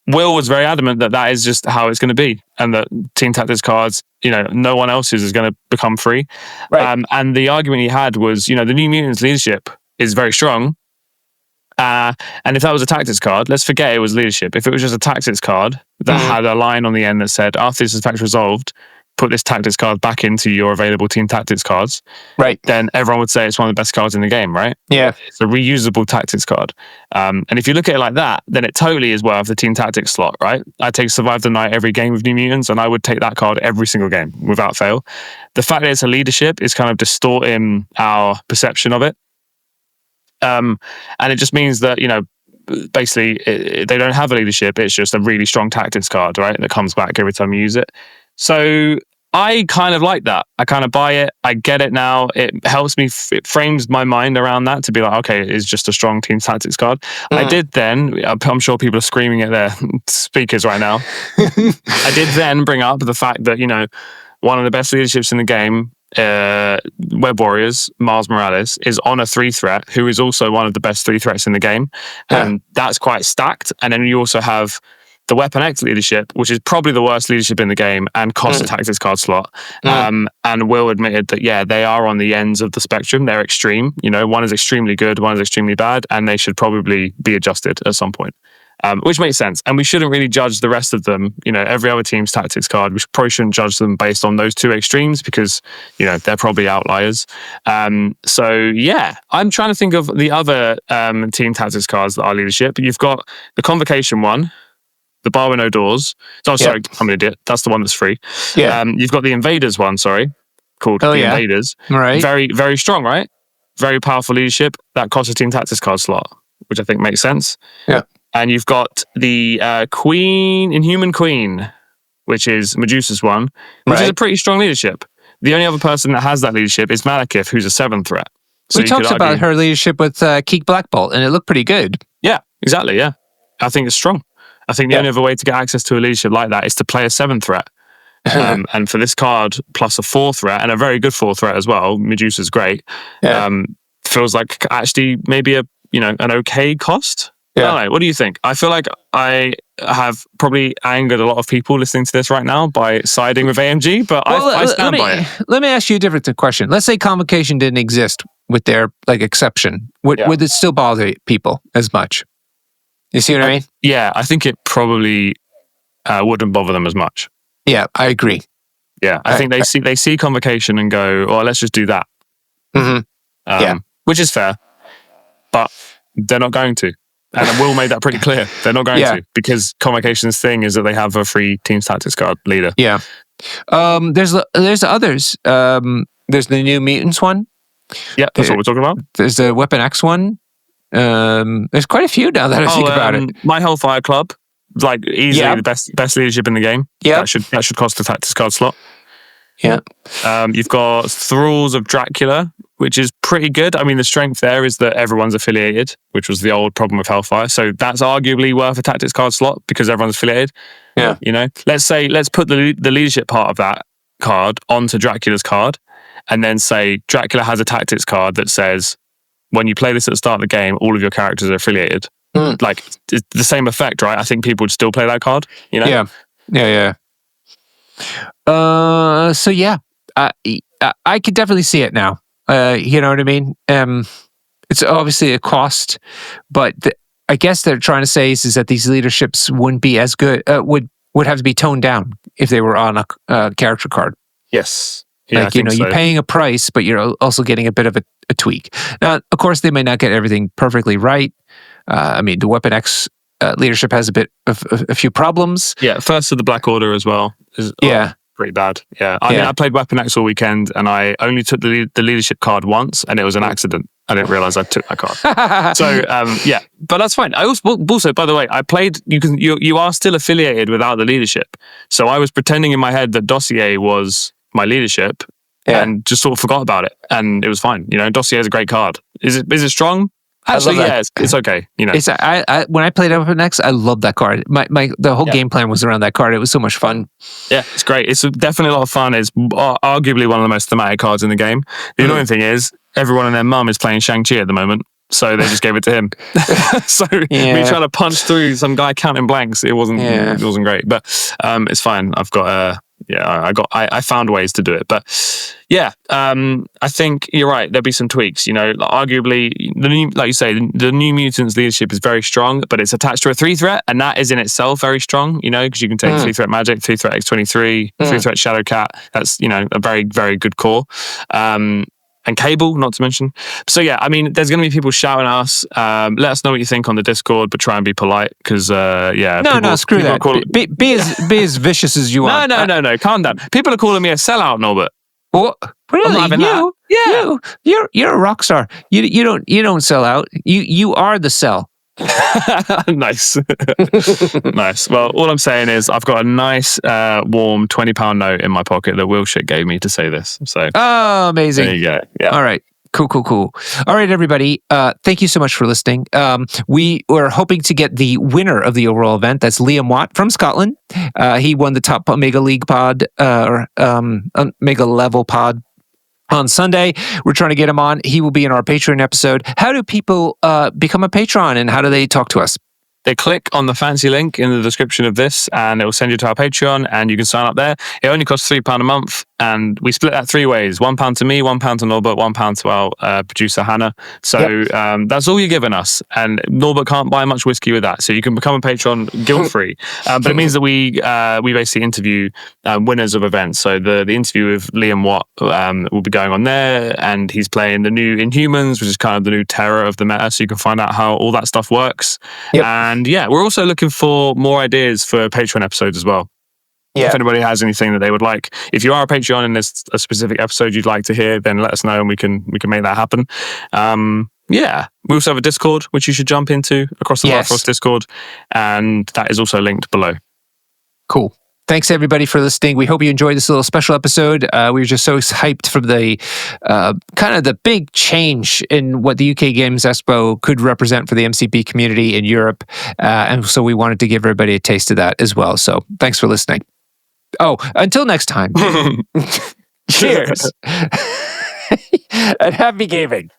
Will was very adamant that is just how it's going to be, and that team tactics cards, you know, no one else's is going to become free. Right. And the argument he had was, you know, the New Mutants leadership is very strong. And if that was a tactics card, let's forget it was leadership. If it was just a tactics card that had a line on the end that said, after this attack's resolved, put this tactics card back into your available team tactics cards, right, then everyone would say it's one of the best cards in the game, right? Yeah. It's a reusable tactics card. And if you look at it like that, then it totally is worth the team tactics slot, right? I take Survive the Night every game with New Mutants, and I would take that card every single game without fail. The fact that it's a leadership is kind of distorting our perception of it. And it just means that, you know, basically they don't have a leadership. It's just a really strong tactics card, right? That comes back every time you use it. So I kind of like that. I kind of buy it. I get it now. It helps me. It frames my mind around that to be like, okay, it's just a strong team tactics card. I did then, I'm sure people are screaming at their speakers right now. I did then bring up the fact that, you know, one of the best leaderships in the game, Web Warriors, Miles Morales, is on a 3 threat, who is also one of the best 3 threats in the game. And that's quite stacked. And then you also have the Weapon X leadership, which is probably the worst leadership in the game and costs a tactics card slot. And Will admitted that, yeah, they are on the ends of the spectrum. They're extreme. You know, one is extremely good, one is extremely bad, and they should probably be adjusted at some point. Which makes sense. And we shouldn't really judge the rest of them. You know, every other team's tactics card, we probably shouldn't judge them based on those 2 extremes because, you know, they're probably outliers. So, yeah, I'm trying to think of the other team tactics cards that are leadership. You've got the Convocation one, the Bar with No Doors. Oh, sorry, I'm an idiot. That's the one that's free. Yeah. You've got the Invaders one, called the Invaders. Right. Very, very strong, right? Very powerful leadership. That costs a team tactics card slot, which I think makes sense. Yeah. And you've got the Inhuman Queen, which is Medusa's one, which is a pretty strong leadership. The only other person that has that leadership is Malekith, who's a 7th threat. So we talked about her leadership with Keek Black Bolt, and it looked pretty good. Yeah, exactly, yeah. I think it's strong. I think the only other way to get access to a leadership like that is to play a 7th threat. And for this card, plus a 4th threat, and a very good 4th threat as well, Medusa's great. feels like actually maybe an okay cost. Yeah. I don't know. What do you think? I feel like I have probably angered a lot of people listening to this right now by siding with AMG, but I stand by it. Let me ask you a different question. Let's say convocation didn't exist with their exception. Would it still bother people as much? You see what I mean? Yeah, I think it probably wouldn't bother them as much. Yeah, I agree. Yeah, I think they see convocation and go, "Oh, let's just do that." Mm-hmm. Which is fair, but they're not going to. And Will made that pretty clear. They're not going to, because convocation's thing is that they have a free Teams Tactics card leader. Yeah. There's others. There's the New Mutants one. Yeah, that's what we're talking about. There's the Weapon X one. There's quite a few now that I think about it. My Hellfire Club, like easily the best leadership in the game. Yeah, that should cost the Tactics card slot. Yeah. You've got Thralls of Dracula, which is pretty good. I mean, the strength there is that everyone's affiliated, which was the old problem with Hellfire. So that's arguably worth a Tactics card slot because everyone's affiliated. Yeah. Let's put the leadership part of that card onto Dracula's card, and then say Dracula has a Tactics card that says, when you play this at the start of the game, all of your characters are affiliated. Like, it's the same effect, right? I think people would still play that card, Yeah. So yeah, I could definitely see it now. You know what I mean? It's obviously a cost, but I guess they're trying to say is that these leaderships wouldn't be as good. Would have to be toned down if they were on a character card. Yes. Yeah, you're paying a price, but you're also getting a bit of a tweak. Now, of course, they may not get everything perfectly right. I mean, the Weapon X leadership has a few problems. Yeah, first of the Black Order as well. Pretty bad. Yeah. I mean, I played Weapon X all weekend, and I only took the leadership card once, and it was an accident. I didn't realize I took that card. So but that's fine. I also, by the way, I played. You are still affiliated without the leadership. So I was pretending in my head that Dossier was my leadership, and just sort of forgot about it, and it was fine. Dossier is a great card. Is it strong? Actually, it's okay. It's I when I played Weapon X, I loved that card. The whole game plan was around that card. It was so much fun. Yeah, it's great. It's definitely a lot of fun. It's arguably one of the most thematic cards in the game. The annoying thing is everyone and their mum is playing Shang-Chi at the moment, so they just gave it to him. So me trying to punch through some guy counting blanks, it wasn't great. But it's fine. I've got I found ways to do it. But I think you're right. There'll be some tweaks. Arguably, like you say, the New Mutants leadership is very strong, but it's attached to a 3-threat, and that is in itself very strong. Because you can take 3-threat Magic, 3-threat X-23, 3-threat Shadowcat. That's a very, very good core. And Cable, not to mention. So yeah, I mean, there's going to be people shouting at us. Let us know what you think on the Discord, but try and be polite because No, screw that. Be as vicious as you want. No, calm down. People are calling me a sellout, Norbert. What? Really? You're a rock star. You don't sell out. You are the sell. Nice. Nice. Well, all I'm saying is I've got a nice warm £20 note in my pocket that Will Shit gave me to say this. So amazing. There you go. Yeah. All right. Cool. All right, everybody. Thank you so much for listening. We were hoping to get the winner of the overall event. That's Liam Watt from Scotland. He won the top Omega League pod or Omega level pod on Sunday. We're trying to get him on. He will be in our Patreon episode. How do people become a patron, and how do they talk to us? They click on the fancy link in the description of this, and it will send you to our Patreon, and you can sign up there. It only costs £3 a month, and we split that 3 ways: £1 to me, £1 to Norbert, £1 to our producer Hannah. So that's all you're giving us, and Norbert can't buy much whiskey with that. So you can become a patron guilt-free. But it means that we basically interview winners of events. So the interview with Liam Watt will be going on there, and he's playing the new Inhumans, which is kind of the new terror of the meta. So you can find out how all that stuff works. And we're also looking for more ideas for Patreon episodes as well. Yeah. If anybody has anything that they would like, if you are a Patreon and there's a specific episode you'd like to hear, then let us know and we can make that happen. We also have a Discord, which you should jump into across the Bifrost Discord, and that is also linked below. Cool. Thanks everybody for listening. We hope you enjoyed this little special episode. We were just so hyped from the kind of the big change in what the UK Games Expo could represent for the MCP community in Europe. And so we wanted to give everybody a taste of that as well. So thanks for listening. Oh, until next time. Cheers. And happy gaming.